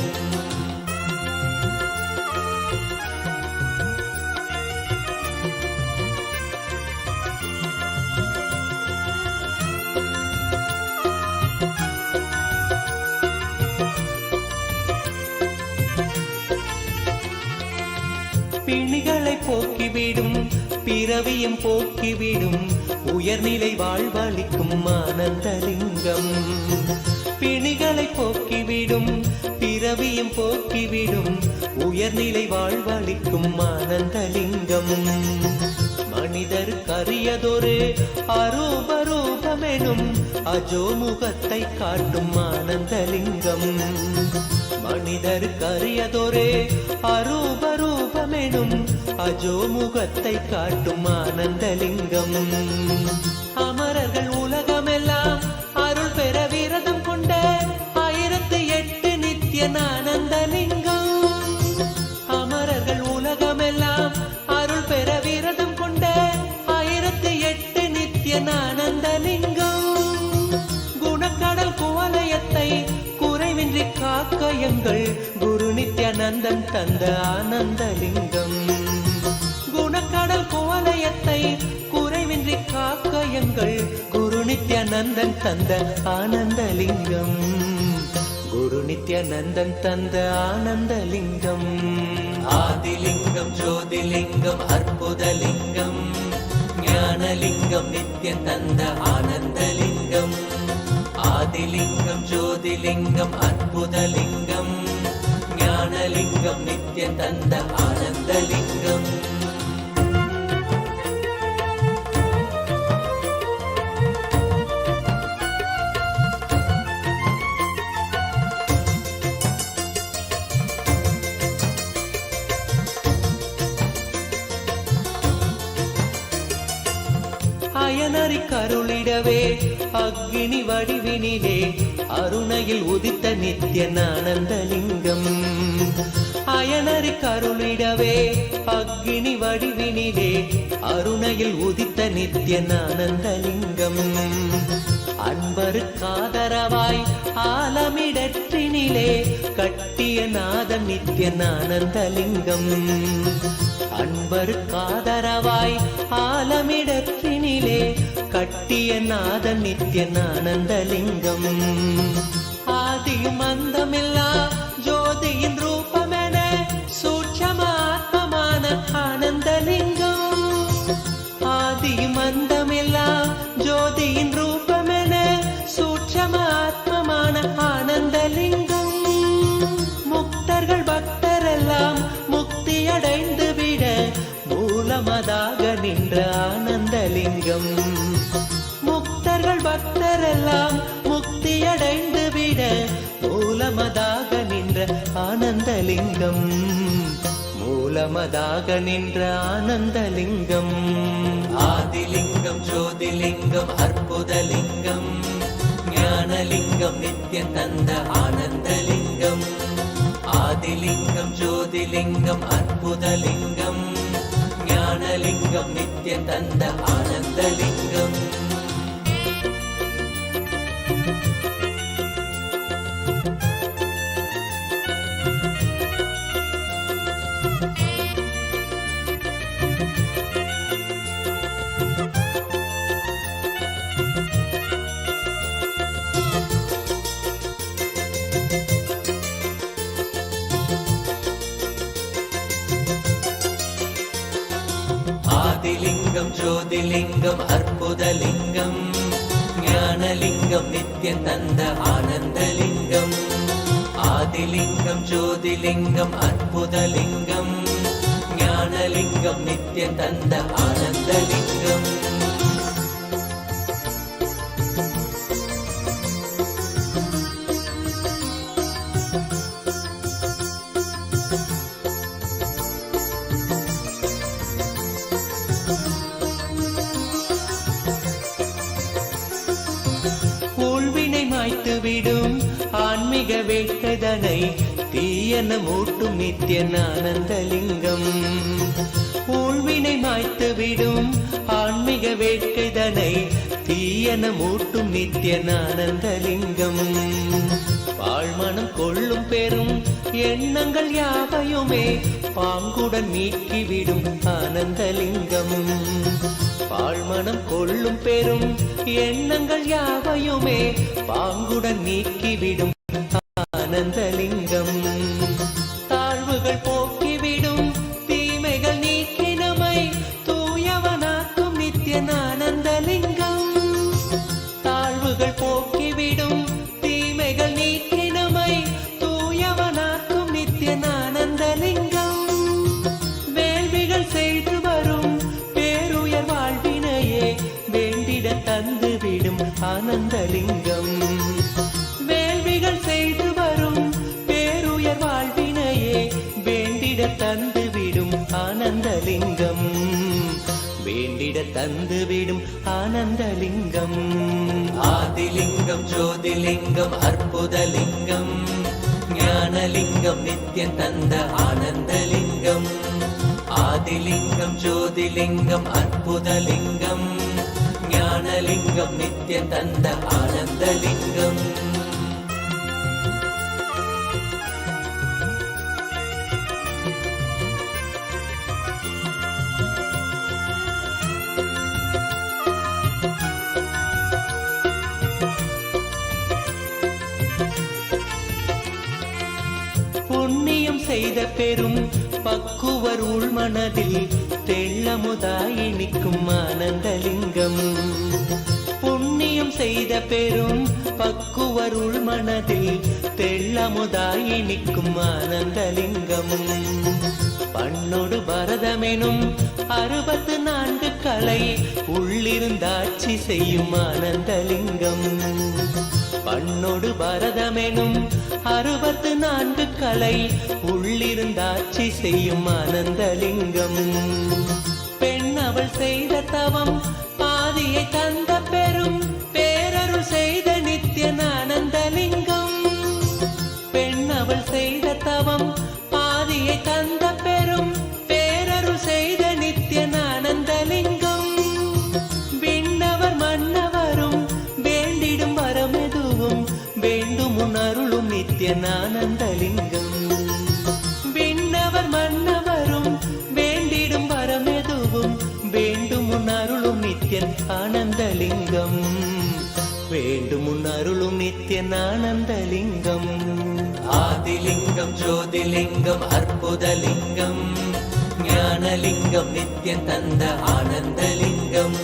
பிணிகளை போக்கிவிடும் பிறவியும் போக்கிவிடும் உயர்நிலை வாழ்வளிக்கும் ஆனந்தலிங்கம். பிணிகளை போக்கிவிடும் பிறவியும் போக்கிவிடும் உயர்நிலை வாழ்வளிக்கும் ஆனந்தலிங்கம். மனிதருக்கு அரியதொரு அரூபரூபமெனும் அஜோமுகத்தை காட்டும் ஆனந்தலிங்கம். மனிதருக்கு அரியதொரு அரூபரூபமெனும் அஜோமுகத்தை காட்டும் ஆனந்தலிங்கம். அமரர்கள் உலகமெல்லாம் அருள் பெற விரதம் கொண்ட 1008 நித்யானந்தலிங்கம். அமரர்கள் உலகமெல்லாம் அருள் பெற விரதம் கொண்ட 1008 நித்யானந்தலிங்கம். குணக்கடல் குவலயத்தை குறைவின்றி காக்க எங்கள் குரு நித்யானந்தன் தந்த ஆனந்தலிங்கம். குணக்கடல் குவலயத்தை குறைவின்றி காக்க எங்கள் குரு நித்யானந்தன் தந்த ஆனந்தலிங்கம். குரு நித்யானந்தன் தந்த ஆனந்தலிங்கம். ஆதிலிங்கம் ஜோதிலிங்கம் அற்புதலிங்கம் ஞானலிங்கம் நித்யம் தந்த ஆனந்தலிங்கம். ஆதிலிங்கம் ஜோதிலிங்கம் அற்புதலிங்கம் ஞானலிங்கம் நித்யம் தந்த ஆனந்தலிங்கம். அயனறி கருளிடவே அக்னி வடிவினிலே அருணையில் உதித்த நித்யானந்தலிங்கம். அயனறி கருளிடவே அக்னி வடிவினிலே அருணையில் உதித்த நித்யானந்தலிங்கம். அன்பருக்காதரவாய் ஆலமிடற்றினிலே கட்டிய நாதம் நித்யானந்தலிங்கம். அன்பருக்காதரவாய் ஆலமிடற்றினிலே கட்டிய நாதம் நித்யானந்தலிங்கம். ஆதியும் அந்தமில்லா ஜோதியின் ரூபமென சூட்சமாத்மமான ஆனந்தலிங்கம். ஆதியும் அந்தமில்லா ஜோதியின் ரூபமென சூட்சமாத்மமான ஆனந்தலிங்கம். முக்தர்கள் பக்தரெல்லாம் முக்தியடைந்து விட மூலமதாக நின்ற ஆனந்தலிங்கம். முக்தர்கள் பக்தரெல்லாம் முக்தியடைந்து விட மூலமதாக நின்ற ஆனந்தலிங்கம். மூலமதாக நின்ற ஆனந்தலிங்கம். ஆதிலிங்கம் ஜோதிலிங்கம் அற்புதலிங்கம் ஞானலிங்கம் நித்யம் தந்த ஆனந்தலிங்கம். ஆதிலிங்கம் ஜோதிலிங்கம் அற்புதலிங்கம் ஞானலிங்கம் நித்யம் தந்த ஆனந்தலிங்கம். ஆதிலிங்கம் ஜோதிலிங்கம் அற்புதலிங்கம் ஞானலிங்கம் நித்யம் தந்த ஆனந்தலிங்கம். ஆதிலிங்கம் ஜோதிலிங்கம் அற்புதலிங்கம் ஞானலிங்கம் நித்யம் தந்த ஆனந்தலிங்கம். மாய்த்துவிடும் ஆன்மீக வேட்கைதனை தீயன மூட்டும் நித்யானந்தலிங்கம். ஊழ்வினை மாய்த்துவிடும் ஆன்மீக வேட்கைதனை தீயன மூட்டும் நித்யானந்தலிங்கம். பாழ்மனம் கொள்ளும் பெரும் எண்ணங்கள் யாவையுமே பாங்குடன் நீக்கிவிடும் ஆனந்தலிங்கம். பாழ்மனம் கொள்ளும் பெரும் எண்ணங்கள் யாவையுமே பாங்குடன் நீக்கிவிடும் ஆனந்தலிங்கம். தாழ்வுகள் போக்கிவிடும் தீமைகள் நீக்கி நம்மை தூயவனாக்கும் நித்யானந்தலிங்கம். தாழ்வுகள் போக்கிவிடும் தீமைகள் நீக்கி நம்மை தூயவனாக்கும் நித்யானந்தலிங்கம். வேள்விகள் செய்து வரும் பேருயர் வாழ்வினையே வேண்டிட தந்துவிடும் ஆனந்தலிங்கம். வேள்விகள் செய்து வரும் பேருயர் வாழ்வினையே வேண்டிட தந்துவிடும் ஆனந்தலிங்கம். வேண்டிட தந்துவிடும் ஆனந்தலிங்கம். ஆதிலிங்கம் ஜோதிலிங்கம் அற்புதலிங்கம் ஞானலிங்கம் நித்யம் தந்த ஆனந்தலிங்கம். ஆதிலிங்கம் ஜோதிலிங்கம் அற்புதலிங்கம் ஞானலிங்கம் நித்யம் தந்த ஆனந்தலிங்கம். புண்ணியம் செய்த பெரும் பக்குவர் உள்மனதில் தெள்ளமுதாய் நிற்கும் ஆனந்தலிங்கம். புண்ணியம் செய்த பெரும் பக்குவர் உள்மனதில் தெள்ளமுதாய் நிற்கும் ஆனந்தலிங்கம். பண்ணோடு பரதமெனும் 64 கலை உள்ளிருந்தாட்சி செய்யும் ஆனந்தலிங்கம். பண்ணோடு பரதமெனும் 64 கலை உள்ளிருந்தாட்சி செய்யும் ஆனந்தலிங்கம். பெண் அவள் செய்த தவம் பாதியை தந்த பெரும் பேரருள் செய்த நித்யானந்தலிங்கம். பெண் அவள் செய்த தவம் பாதியை தந்த பெரும் பேரருள் செய்த நித்யானந்தலிங்கம். விண்ணவர் மன்னவரும் வேண்டிடும் வரமெதுவும் வேண்டும் உணருளும் நித்யானந்தலிங்கம். விண்ணவர் மன்னவரும் வேண்டிடும் வரமெதுவும் வேண்டும் உணருளும் நித்யன் ஆனந்தலிங்கம். வேண்டும் உணருளும் நித்யன் ஆனந்தலிங்கம். ஆதிலிங்கம் ஜோதிலிங்கம் அற்புதலிங்கம் ஞானலிங்கம் நித்யம் தந்த ஆனந்தலிங்கம்.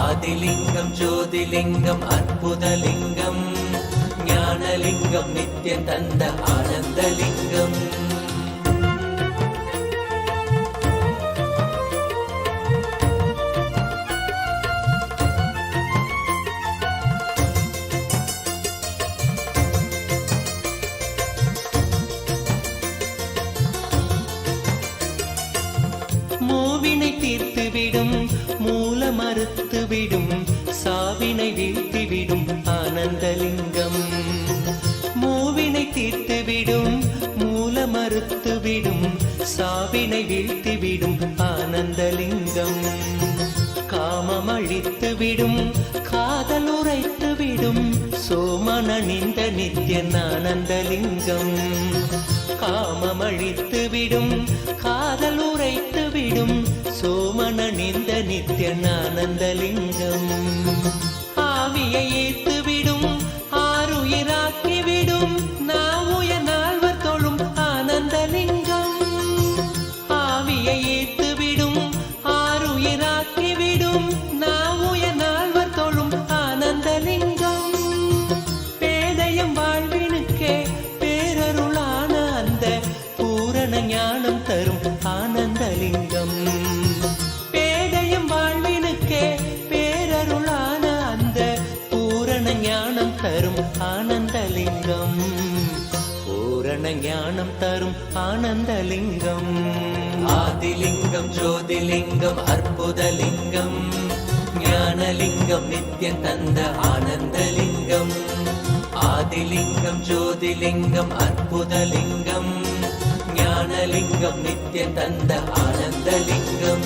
ஆதிலிங்கம் ஜோதிலிங்கம் அற்புதலிங்கம் ஞானலிங்கம் நித்யம் தந்த ஆனந்தலிங்கம். மூவினை தீர்த்துவிடும் மூல மறுத்துவிடும் சாவினை வீழ்த்திவிடும் ஆனந்தலிங்கம். மூவினை தீர்த்துவிடும் மூல மறுத்துவிடும் சாவினை வீழ்த்திவிடும் ஆனந்தலிங்கம். காமம் அழித்துவிடும் காதல் உரைத்துவிடும் சோமனணிந்த நித்யன் ஆனந்தலிங்கம். காமம் அழித்துவிடும் காதல் உரைத்துவிடும் சோமனணிந்த நித்யன் ஆனந்தலிங்கம். ஆவியை ஏத்துவிடும் ஆறுயிராக்கிவிடும் நாவுய நால்வர் தொழும் ஆனந்தலிங்கம். ஆவியை ஏத்துவிடும் ஆறுயிராக்கிவிடும் நாவுய நால்வர் தொழும் ஆனந்தலிங்கம். பேதயம் வாழ்வினுக்கே பேரருளான அந்த பூரண ஞானம் தரும் ஆனந்தலிங்கம். பேதயம் வாழ்வினுக்கே பேரருளான அந்த பூரண ஞானம் தரும் ஆனந்தலிங்கம். பூரண ஞானம் தரும் ஆனந்தலிங்கம். ஆதிலிங்கம் ஜோதிலிங்கம் அற்புதலிங்கம் ஞானலிங்கம் நித்யம் தந்த ஆனந்தலிங்கம். ஆதிலிங்கம் ஜோதிலிங்கம் அற்புதலிங்கம் ஞானலிங்கம் நித்திய தந்த ஆனந்தலிங்கம்.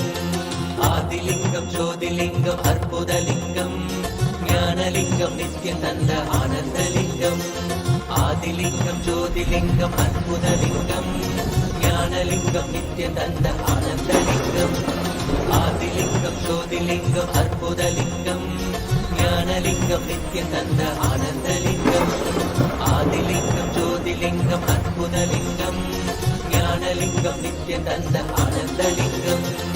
ஆதிலிங்கம் ஜோதிலிங்கம் அற்புதலிங்கம் ஞானலிங்கம் நித்திய தந்த ஆனந்தலிங்கம். ஆதிலிங்கம் ஜோதிலிங்கம் அற்புதலிங்கம் ஞானலிங்கம் நித்திய தந்த ஆனந்தலிங்கம். ஆதிலிங்கம் ஜோதிலிங்கம் அற்புதலிங்கம் ஞானலிங்கம் நித்திய தந்த ஆனந்தலிங்கம். ஆதிலிங்கம் ஜோதிலிங்கம் அற்புதலிங்கம் ஞானலிங்கம் நித்திய தந்த ஆனந்தலிங்கம்.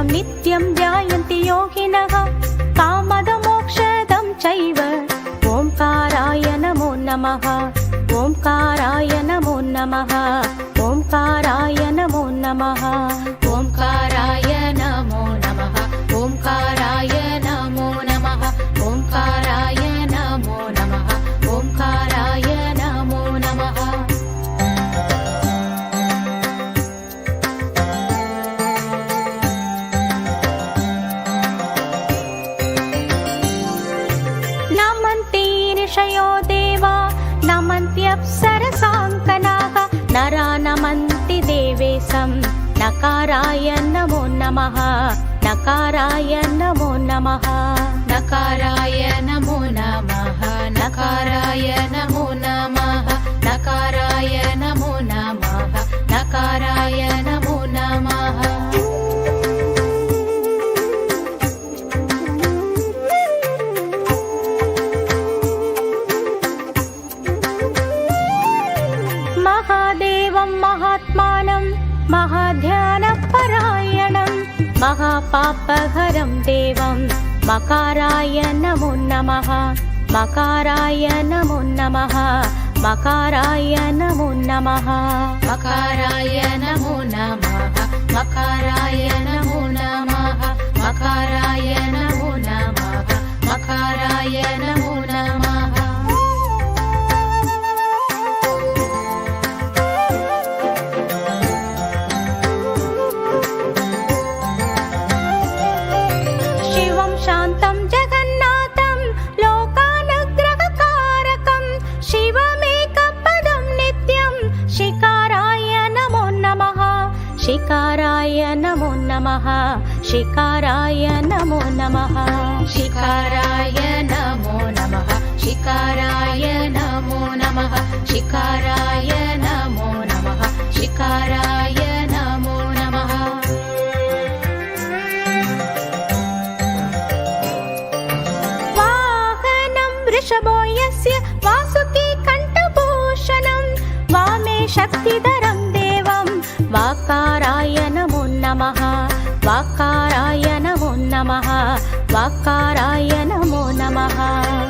नित्यं ध्यायन्ति योगिनः कामदमोक्षदं चैव. ओंकाराय नमो नमः. ओंकाराय नमो नमः. ओंकाराय नमो नमः. ओंकाराय नमो नमः. ओंकाराय नमो नमः. ओंकाराय नमो नमः. ओंकाराय नमो नमः. ऋषयो देवा नमन्त्यप्सरसाङ्कनाः नरा नमन्ति देवेशं. नकाराय नमो नमः. नकाराय नमो नमः. नकाराय नमो नमः. नकाराय नमो नमः. नकाराय नमो नमः. नकाराय नमो नमः. महादेवं महात्मानं महाध्यानपरायणं महापापहरं देवं मकाराय नमो नमः. मकाराय नमो नमः. मकाराय नमो नमः. मकाराय नमो नमः. मकाराय नमो नमः. मकाराय नमो नमः. मकाराय नमो नमः. शान्तं जगन्नाथं लोकानुग्रहकारकं शिवमेकपदं नित्यं शिकाराय नमो नमः. शिकाराय नमो नमः. शिकाराय नमो नमः. शिकाराय नमो नमः. शिकाराय नमो नमः. शिकाराय नमो नमः. शिकाराय नमो नमः. वृषभो यस्य वासुकी कण्ठभूषणं वामे शक्तिधरं देवं वाकाराय नमो नमः. वाकाराय नमो नमः. वाकाराय नमो नमः.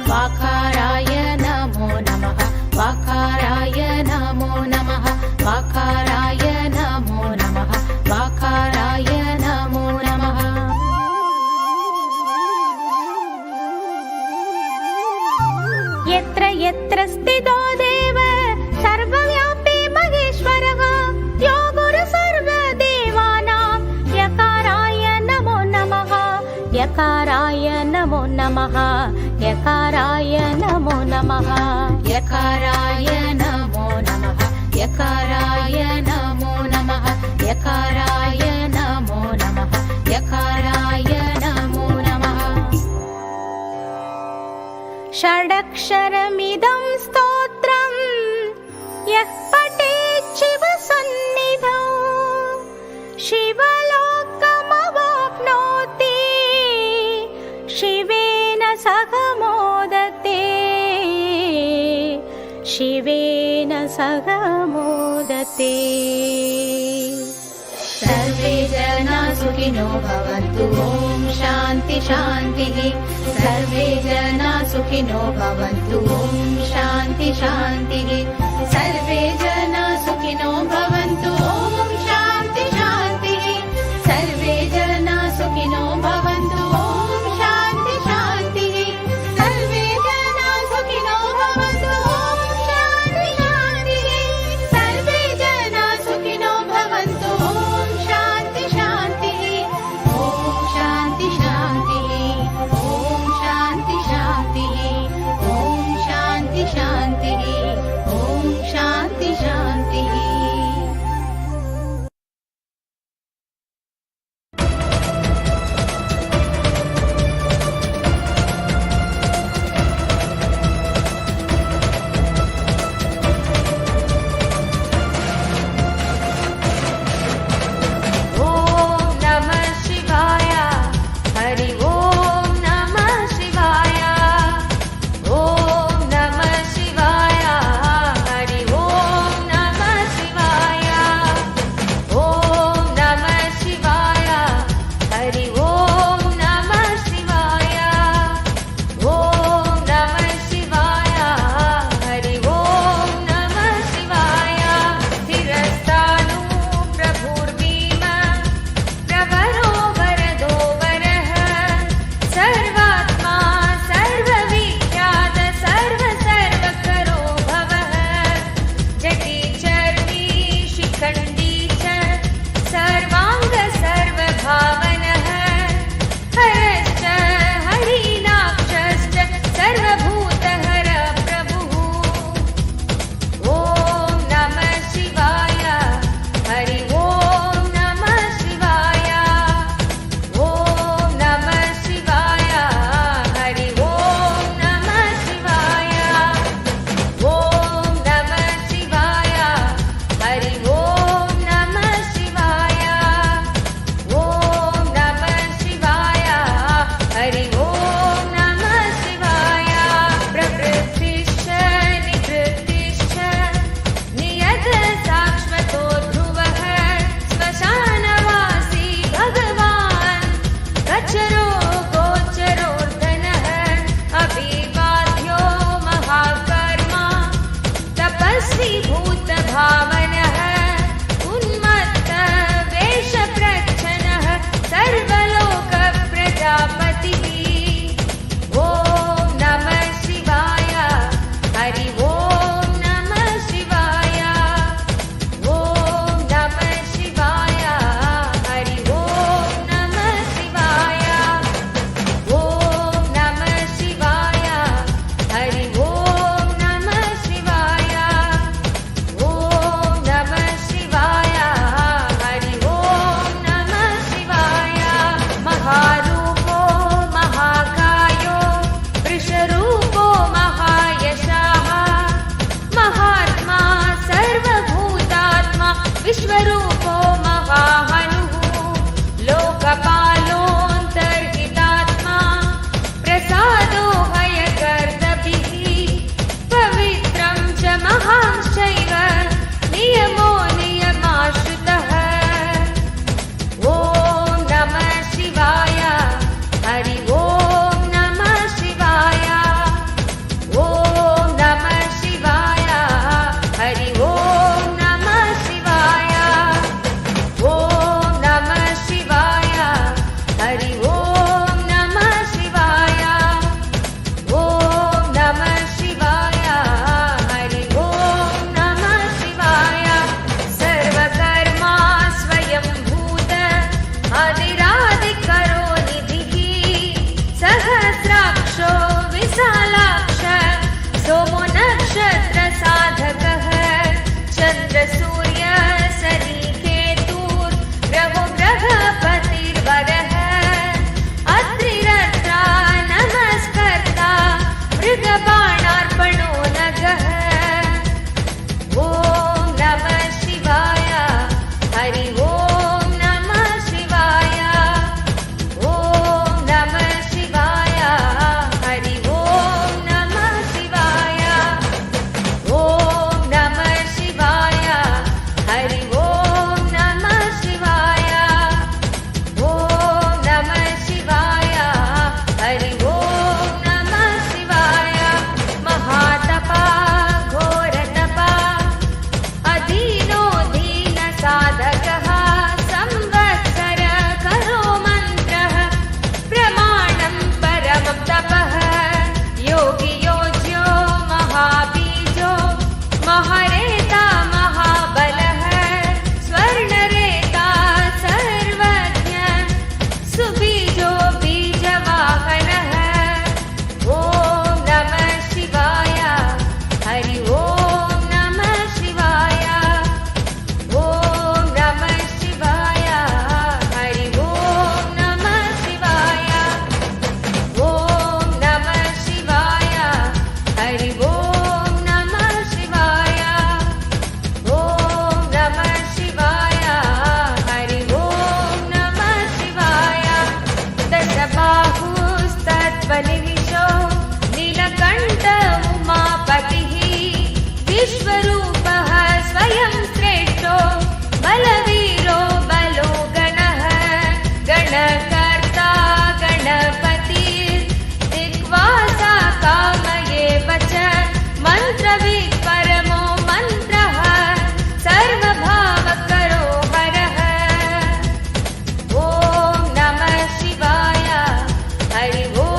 वाकाराय नमो नमः. वाकाराय नमो नमः. वाकाराय नमो नमः. वाकाराय नमो नमः. यत्र यत्र स्थितो देव सर्वव्यापी महेश्वरः यो गुरु सर्वदेवानां यकाराय नमो नमः. यकाराय नमो नमः. यकाराय नमो नमः. यकाराय नमो नमः. यकाराय नमो नमः. यकाराय नमो नमः. यकाराय नमो नमः. षडक्षरमिदं स्तोत्रं यः पठेत् शिवसन्निधौ शिवलोकमवाप्नोति शिवेन सह मोदते. शिवेन सह मोदते. सर्वे जना सुखिनो भवन्तु. ॐ शान्ति शान्तिः. सर्वे जना सुखिनो भवन्तु. ॐ शान्ति शान्तिः. सर्वे जना सुखिनो भवन्तु ॐ शान्ति शान्तिः सर्वे जना सुखिनो भवन्तु ॐ शान्ति शान्तिः सर्वे जना सुखिनो भवन्तु ॐ शान्ति शान्तिः सर्वे जना सुखिनो भवन्तु ॐ शान्ति शान्तिः ॐ शान्ति शान्तिः ॐ शान्ति शान्तिः ॐ शान्ति शान्तिः ॐ शान्ति शान्तिः बलिविशो नीलकण्ठ उमापतिः विश्वरूपः स्वयं श्रेष्ठो बलवीरो बलो गणः गणकर्ता गणपतिर्दिग्वासा कामयेव च मन्त्रवित् परमो मन्त्रः सर्वभावकरो हरः। ॐ नमः शिवाय हरि ॐ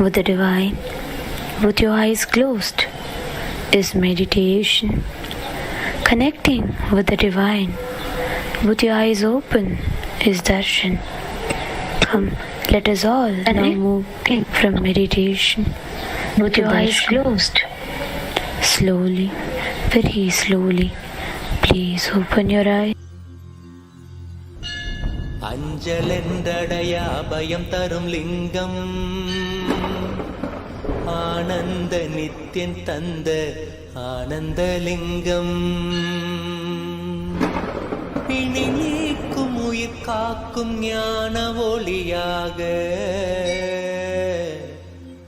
with the divine with your eyes closed is meditation. Connecting with the divine with your eyes open is darshan. Come, let us all now move from meditation with your eyes closed. Slowly, very slowly, please open your eyes. அஞ்சலென்றடைய அபயம் தரும் லிங்கம் ஆனந்த நித்யன் தந்த ஆனந்தலிங்கம் பிணி நீக்கும் உயிர் காக்கும் ஞான ஒளியாக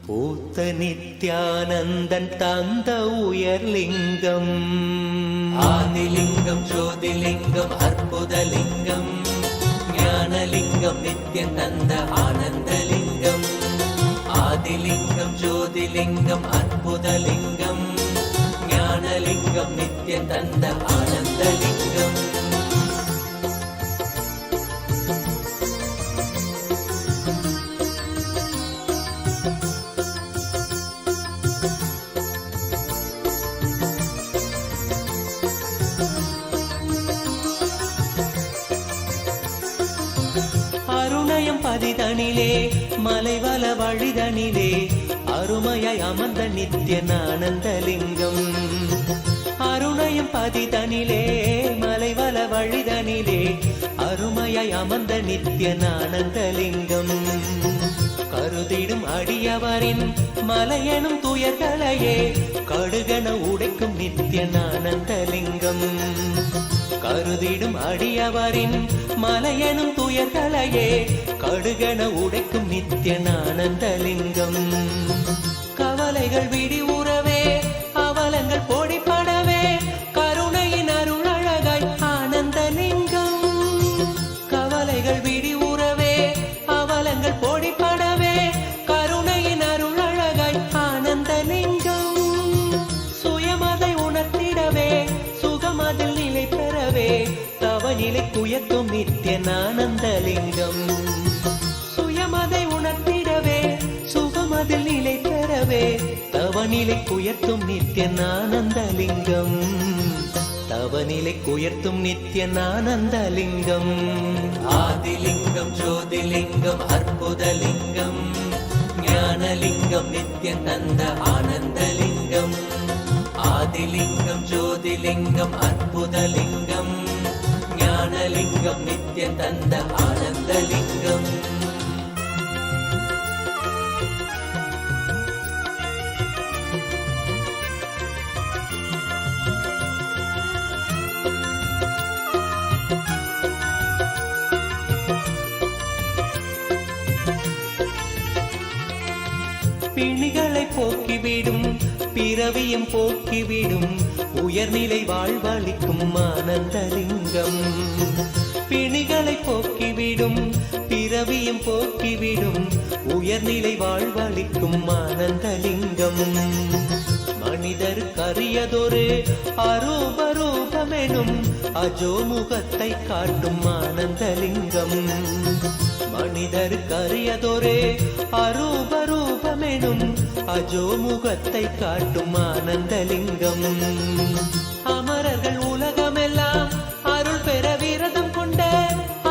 பூத்த நித்யானந்தன் தந்த உயர்லிங்கம் ஆதிலிங்கம் ஜோதிலிங்கம் அற்புதலிங்கம் ஞானலிங்கம் நித்யன் தந்த ஆனந்தலிங்கம் ஆதிலிங்கம் ஜோதிலிங்கம் அற்புதலிங்கம் ஞானலிங்கம் நித்யன் தந்த ஆனந்தலிங்கம் அருணயம் பதிதனிலே மலைவல வழிதனிலே அருமையாய் அமர்ந்த நித்யன் ஆனந்தலிங்கம் அருணயம் பதிதனிலே மலைவல வழிதனிலே அருமையாய் அமர்ந்த நித்யன் ஆனந்தலிங்கம் கருதிடும் அடியவரின் மலையெனும் துயர்களையே கடுகன உடைக்கும் நித்யன் ஆனந்தலிங்கம் கருதிடும் அடியவரின் மலையெனும் துயர்களையே கடுகன உடைக்கும் நித்யன் ஆனந்தலிங்கம் கவலைகள் விடி உறவே அவலங்கள் பொடிப்படவே கருணையின் அருளழகாய் ஆனந்தலிங்கம் கவலைகள் விடி உறவே அவலங்கள் பொடிப்படவே கருணையின் அருளழகாய் ஆனந்தலிங்கம் சுயமதை உணர்த்திடவே சுகமதில் நிலை பெறவே தவநிலை குயக்கும் நித்யன் ஆனந்தலிங்கம் சுயமதை உணர்த்திடவே சுகமதில் நிலை பெறவே தவநிலை குயர்த்தும் நித்யன் ஆனந்தலிங்கம் தவநிலை குயர்த்தும் நித்யன் ஆனந்தலிங்கம் ஆதிலிங்கம் ஜோதிலிங்கம் அற்புதலிங்கம் ஞானலிங்கம் நித்யன் தந்த ஆனந்தலிங்கம் ஆதிலிங்கம் ஜோதிலிங்கம் அற்புதலிங்கம் ஞானலிங்கம் நித்யன் தந்த ஆனந்தலிங்கம் பிணிகளை போக்கிவிடும் பிறவியும் போக்கிவிடும் உயர்நிலை வாழ்வளிக்கும் ஆனந்தலிங்கம் பிணிகளை போக்கிவிடும் பிறவியும் போக்கிவிடும் உயர்நிலை வாழ்வளிக்கும் ஆனந்தலிங்கம் மனிதருக்கரியதொரு அரூபரூபமெனும் அஜோமுகத்தை காட்டும் ஆனந்தலிங்கம் மனிதருக்கரியதொரு அரூபரூபமெனும் அஜோமுகத்தை காட்டும் ஆனந்தலிங்கம் அமரர்கள் உலகமெல்லாம் அருள் பெற விரதம் கொண்ட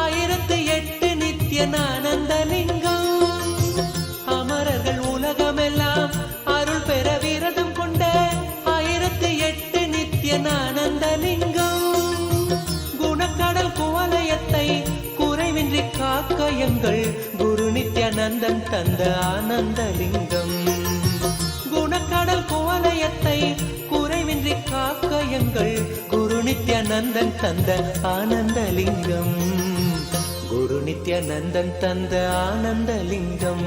1008 நித்யன் ஆனந்தலிங்கம் அமரர்கள் உலகமெல்லாம் அருள் பெற விரதம் கொண்ட 1008 நித்யன் ஆனந்தலிங்கம் குணக்கடல் குவலயத்தை குறைவின்றி காக்க எங்கள் குரு நித்யானந்தன் தந்த ஆனந்தலிங்கம் குணக்கடல் குவலயத்தை குறைவின்றி காக்க எங்கள் குரு நித்யானந்தன் தந்த ஆனந்தலிங்கம் குரு நித்யானந்தன் தந்த ஆனந்தலிங்கம்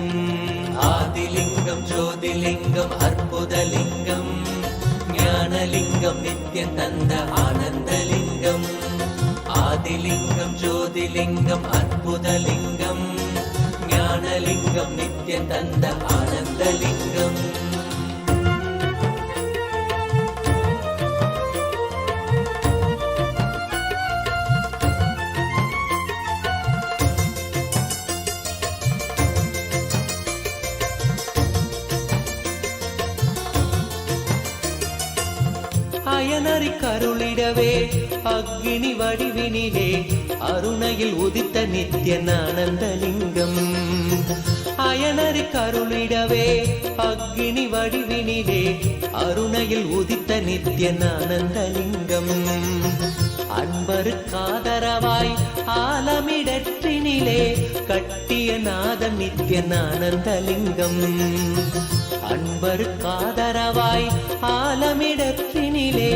ஆதிலிங்கம் ஜோதிலிங்கம் அற்புதலிங்கம் ஞானலிங்கம் நித்யன் தந்த ஆனந்தலிங்கம் ஆதிலிங்கம் ஜோதிலிங்கம் அற்புதலிங்கம் ஞானலிங்கம் நித்யன் தந்த ஆனந்தலிங்கம் அயனறி கருளிடவே அக்னி வடிவினிலே அருணையில் உதித்த நித்யானந்தலிங்கம். அயனறி கருளிடவே அக்னி வடிவினிலே அருணையில் உதித்த நித்யானந்தலிங்கம். அன்பருக்காதரவாய் ஆலமிடற்றினிலே கட்டிய நாதன் நித்யானந்தலிங்கம். அன்பருக்காதரவாய் ஆலமிடற்றினிலே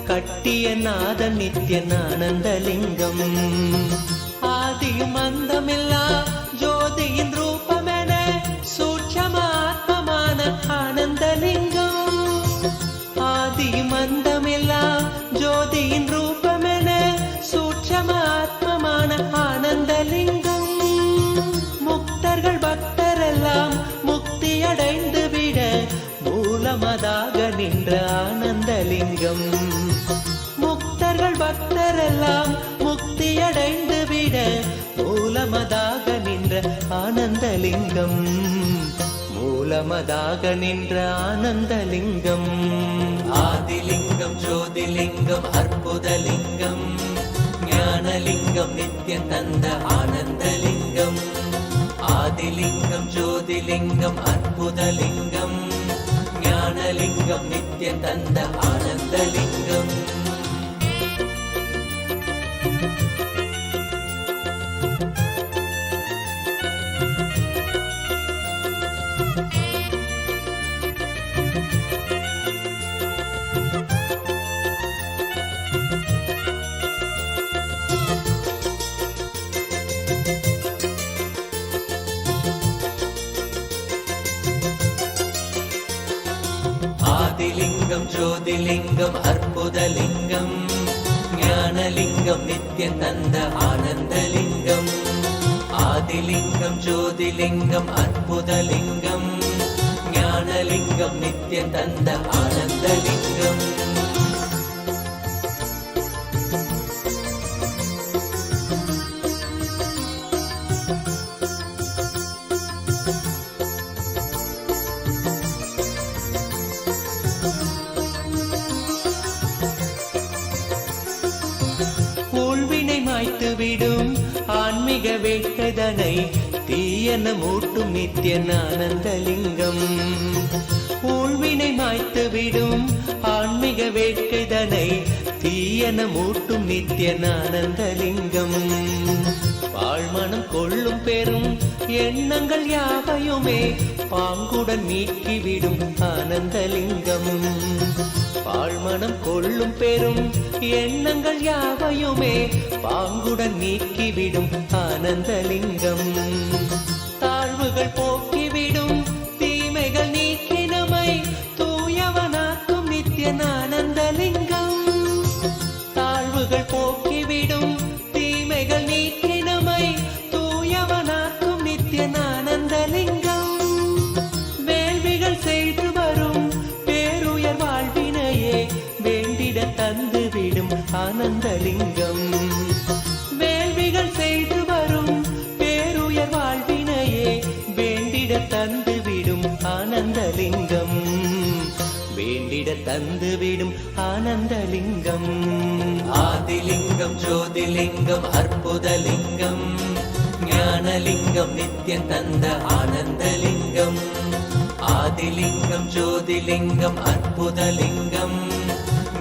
கட்டிய நாதன் நித்யானந்தலிங்கம். ஆதியும் அந்தமில்லா ஜோதியின் ரூபமென சூட்சமாத்மமான ஆனந்தலிங்கம். ஆதியும் அந்தமில்லா ஜோதியின் ரூபமென சூட்சமாத்மமான ஆனந்தலிங்கம். முக்தர்கள் பக்தரெல்லாம் முக்தியடைந்து விட மூலமதாக நின்ற ஆனந்தலிங்கம். முக்தர்கள் பக்தரெல்லாம் முக்தியடைந்து விட மூலமதாக நின்ற ஆனந்தலிங்கம். மூலமதாக நின்ற ஆனந்தலிங்கம். ஆதிலிங்கம் ஜோதிலிங்கம் அற்புதலிங்கம். ஞானலிங்கம் நித்யம் தந்த ஆனந்தலிங்கம். ஆதிலிங்கம் ஜோதிலிங்கம் அற்புதலிங்கம். ஞானலிங்கம் நித்யம் தந்த ஆனந்தலிங்கம். ஆதிலிங்கம் ஜோதிலிங்கம் அற்புதலிங்கம். ஞானலிங்கம் நித்யம் தந்த ஆனந்தலிங்கம். ஆதிலிங்கம் ஜோதிலிங்கம் அற்புதலிங்கம். ஞானலிங்கம் நித்யம் தந்த ஆனந்தலிங்கம். ஊழ்வினை மாய்த்து விடும் ஆன்மீக வேட்கைதனை தீயன மூட்டும் நித்யானந்தலிங்கம். ஊழ்வினை மாய்த்து விடும் ஆன்மீக வேட்கைதனை தீயன மூட்டும் நித்யானந்தலிங்கம். வாழ்மனம் கொள்ளும் பெரும் எண்ணங்கள் யாவையுமே பாங்குடன் நீக்கிவிடும் ஆனந்தலிங்கம். பாழ்மனம் கொள்ளும் பெரும் எண்ணங்கள் யாவையுமே பாங்குடன் நீக்கிவிடும் ஆனந்தலிங்கம். தாழ்வுகள் போக்கிவிடும் தீமைகள் நீக்கி நம்மை தூயவனாக்கும் நித்யானந்தலிங்கம். தாழ்வுகள் போக்கிவிடும் தீமைகள் நீக்கி நம்மை தூயவனாக்கும் நித்யானந்தலிங்கம். வேள்விகள் செய்து வரும் பேருயர் வாழ்வினையே வேண்டிட தந்து விடும் ஆனந்தலிங்கம். வேள்விகள் செய்து வரும் பேருயர் வாழ்வினையே வேண்டிட தந்து விடும் ஆனந்தலிங்கம். வேண்டிட தந்து விடும் ஆனந்தலிங்கம். ஆதிலிங்கம் ஜோதிலிங்கம் அற்புதலிங்கம். ஞானலிங்கம் நித்யம் தந்த ஆனந்தலிங்கம். ஆதிலிங்கம் ஜோதிலிங்கம் அற்புதலிங்கம்.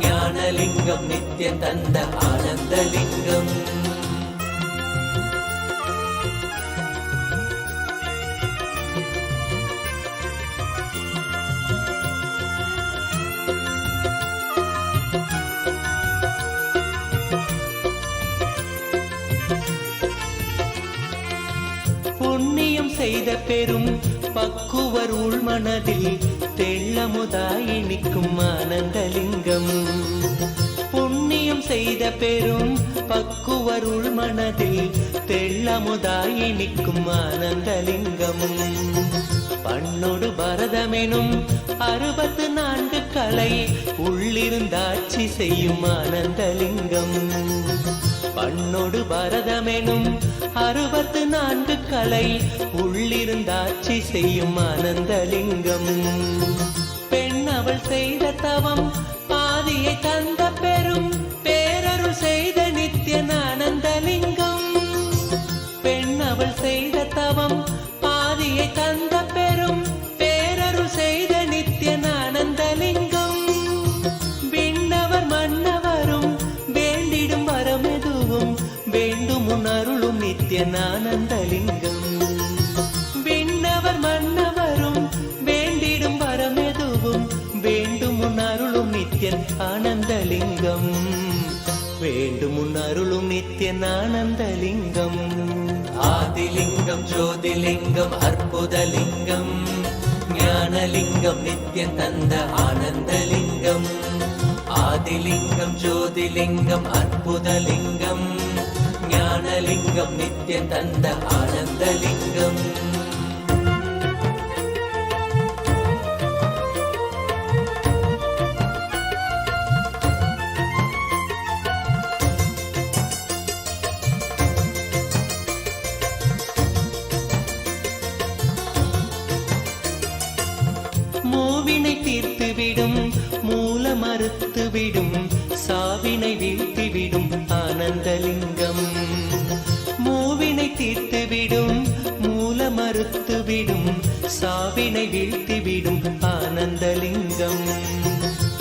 ஞானலிங்கம் நித்யம் தந்த ஆனந்தலிங்கம். புண்ணியம் செய்த பெரும் பக்குவர் உள்மனதில் தெள்ளமுதாய் நிற்கும் ஆனந்தலிங்கம். புண்ணியம் செய்த பெரும் பக்குவர் உள்மனதில் தெள்ளமுதாய் நிற்கும் ஆனந்தலிங்கம். பண்ணொடு பரதமெனும் 64 கலை உள்ளிருந்தாட்சி செய்யும் ஆனந்தலிங்கம். பண்ணொடு பரதமெனும் 64 கலை உள்ளிருந்தாட்சி செய்யும் ஆனந்தலிங்கம். பெண் அவள் செய்த தவம் பாதியை தந்த நித்யனானந்தலிங்கம். ஆதிலிங்கம் ஜோதிலிங்கம் அற்புதலிங்கம் ஞானலிங்கம் நித்யம் தந்த ஆனந்தலிங்கம். ஆதிலிங்கம் ஜோதிலிங்கம் அற்புதலிங்கம் ஞானலிங்கம் நித்யம் தந்த ஆனந்தலிங்கம். மூவினை தீர்த்துவிடும் மூல மறுத்துவிடும் சாவினை வீழ்த்திவிடும் ஆனந்தலிங்கம். மூவினை தீர்த்துவிடும் மூல மறுத்துவிடும் சாவினை வீழ்த்திவிடும் ஆனந்தலிங்கம்.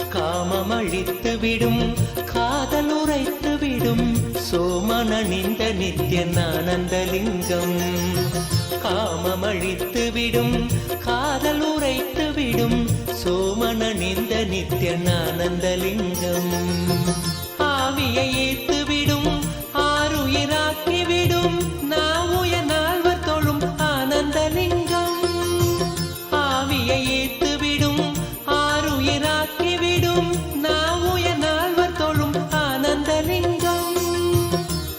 காமம் அழித்துவிடும் காதல் உரைத்துவிடும் சோமனணிந்த நித்யனானந்தலிங்கம். காமம் அழித்துவிடும் காதல் உரைத்துவிடும் சோமனணிந்த நித்யனானந்தலிங்கம். ஆவியை ஏத்துவிடும் ஆறுயிராக்கிவிடும் நாவுய நால்வர் தொழும் ஆனந்தலிங்கம். ஆவியை ஏத்துவிடும் ஆறுயிராக்கிவிடும் நாவுய நால்வர் தொழும் ஆனந்தலிங்கம்.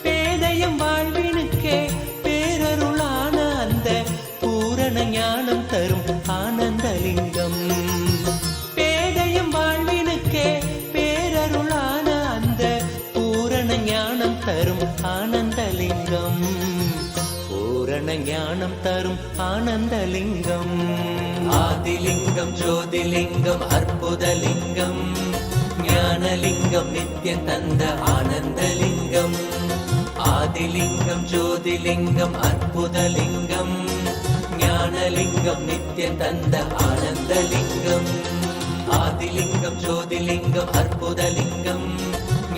பேதையும் வாழ்வினுக்கே பேரருளான அந்த பூரண ஞானம் தரும் ஆனந்தலிங்கம். பேதையும் வாழ்வினுக்கே பேரருளான அந்த பூரண ஞானம் தரும் ஆனந்தலிங்கம். பூரண ஞானம் தரும் ஆனந்தலிங்கம். ஆதிலிங்கம் ஜோதிலிங்கம் அற்புதலிங்கம் ஞானலிங்கம் நித்யம் தந்த ஆனந்தலிங்கம். ஆதிலிங்கம் ஜோதிலிங்கம் அற்புதலிங்கம் ஞானலிங்கம் நித்யம் தந்த ஆனந்தலிங்கம். ஆதிலிங்கம் ஜோதிலிங்கம் அற்புதலிங்கம்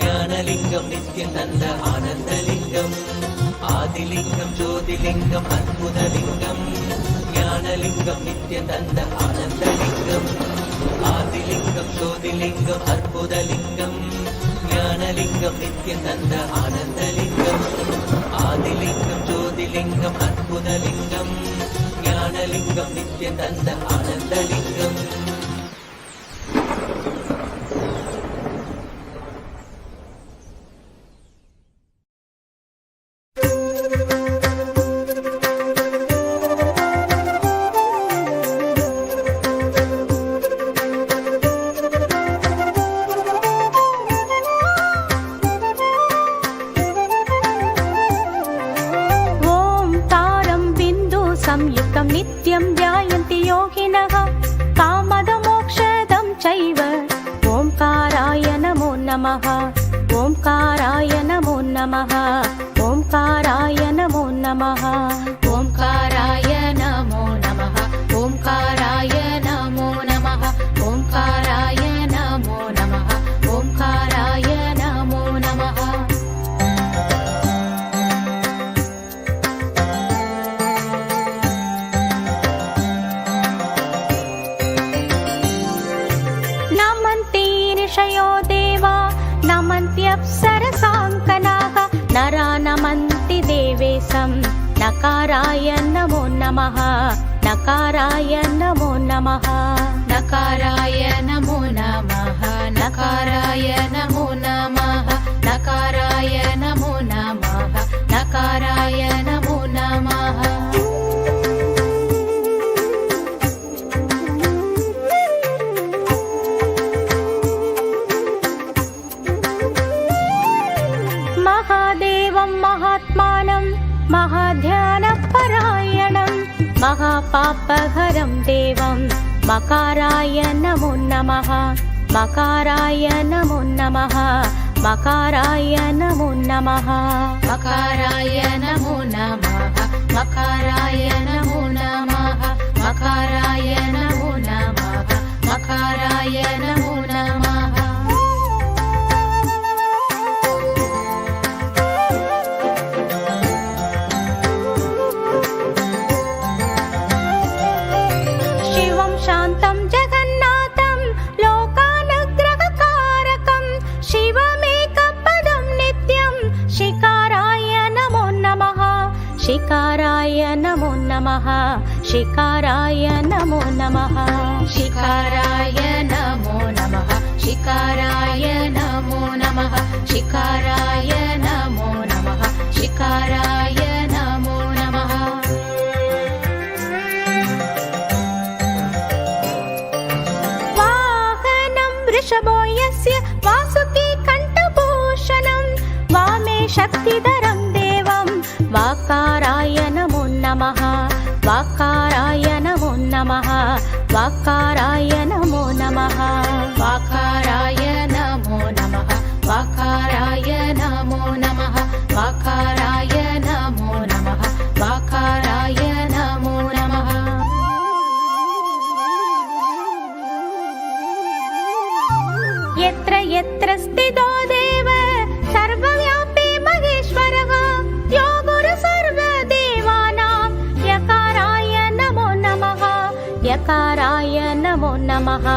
ஞானலிங்கம் நித்யம் தந்த ஆனந்தலிங்கம். ஆதிலிங்கம் ஜோதிலிங்கம் அற்புதலிங்கம் ஞானலிங்கம் நித்யம் தந்த ஆனந்தலிங்கம். ஆதிலிங்கம் ஜோதிலிங்கம் அற்புதலிங்கம் ஞானலிங்கம் நித்யம் தந்த ஆனந்தலிங்கம். ஆதிலிங்கம் ஜோதிலிங்கம் அற்புதலிங்கம் ஞானலிங்கம் நித்யம் தந்த ஆனந்தலிங்கம். संयुक्तं नित्यं ध्यायन्ति योगिनः कामदमोक्षदं चैव ओंकाराय नमो नमः. ओंकाराय नमो नमः. ओंकाराय नमो नमः. ओंकाराय नमो नमः. ओंकाराय नमो नमः. ओंकाराय नमो नमः. ओंकाराय नमो नमः. ऋषयो देवा नमन्त्यप्सरसाङ्कनाः नरा नमन्ति देवेशं नकाराय नमो नमः. नकाराय नमो नमः. नकाराय नमो नमः. नकाराय नमो नमः. नकाराय नमो नमः. नकाराय नमो नमः. महादेवं महात्मानं महाध्यानपरायणं महापापहरं देवं मकाराय नमो नमः. मकाराय नमो नमः. मकाराय नमो नमः. मकाराय नमो नमः. मकाराय नमो नमः. मकाराय नमो नमः. मकाराय नमो नमः. शान्तं जगन्नाथं लोकानुग्रहकारकं शिवमेकपदं नित्यं शिकाराय नमः शिकाराय नमो नमः शिकाराय नमो नमः शिकाराय नमो नमः शिकाराय नमो नमः शिकाराय नमो नमः वाहनं वृषभो यस्य वासुकी कण्ठभूषणं वामे शक्तिधरं देवं वाकाराय नमो नमः वाकाराय नमो नमः वाकाराय नमो नमः वाकाराय नमो नमः वाकाराय नमो नमः वाकाराय नमो नमः वाकाराय नमो नमः यत्र यत्र स्थितो देव सर्वव्यापी महेश्वरः यो गुरु सर्वदेवानां यकाराय नमो नमः यकाराय नमो नमः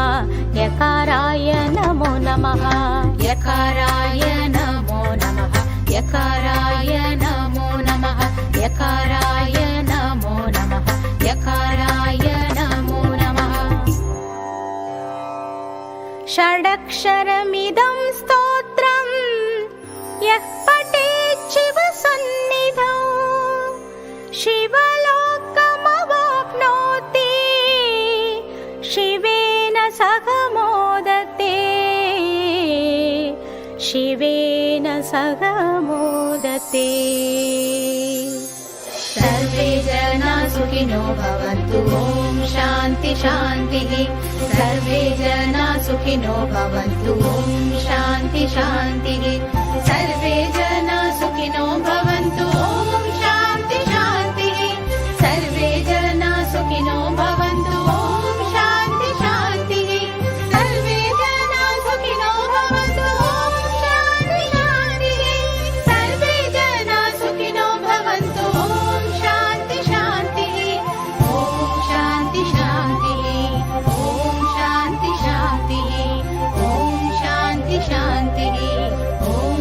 यकाराय नमो नमः यकाराय नमो नमः यकाराय नमो नमः यकाराय नमो नमः यकाराय नमो नमः षडक्षरमिदं स्तोत्रं यः पठेत् शिवसन्निधौ शिवलोकमवाप्नोति शिवेन सह मोदते शिवेन सह मोदते सर्वे जना सुखिनो भवन्तु ॐ शान्ति शान्तिः सर्वे जना सुखिनो भवन्तु ॐ शान्ति शान्तिः सर्वे जना सुखिनो भवन्तु ॐ शान्ति शान्तिः सर्वे जना सुखिनो भवन्तु ॐ शान्ति शान्तिः सर्वे जना सुखिनो भवन्तु ॐ शान्ति शान्तिः सर्वे जना सुखिनो भवन्तु ॐ शान्ति शान्तिः ॐ शान्ति शान्तिः ॐ शान्ति शान्तिः ॐ शान्ति शान्तिः ॐ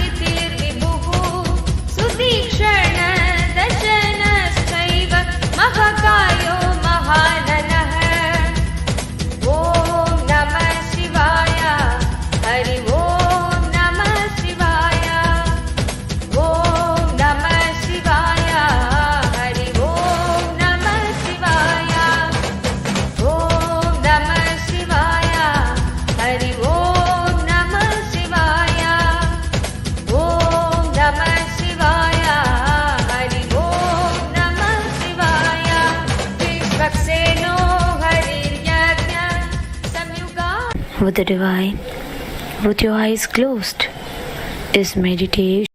दशकर्णास्थितिर्विभुः सुतीक्ष्णदशनश्चैव महकायो महाननः ॐ नमः शिवाय हरि ॐ नमः शिवाय ॐ नमः शिवाय हरि ॐ नमः शिवाय ॐ नमः शिवाय हरि ॐ नमः शिवाय ॐ नमः शिवाय हरि ॐ नमः शिवाय विश्वक्सेनो हरिर्यज्ञ संयुगा with the divine, with your eyes closed, is meditation.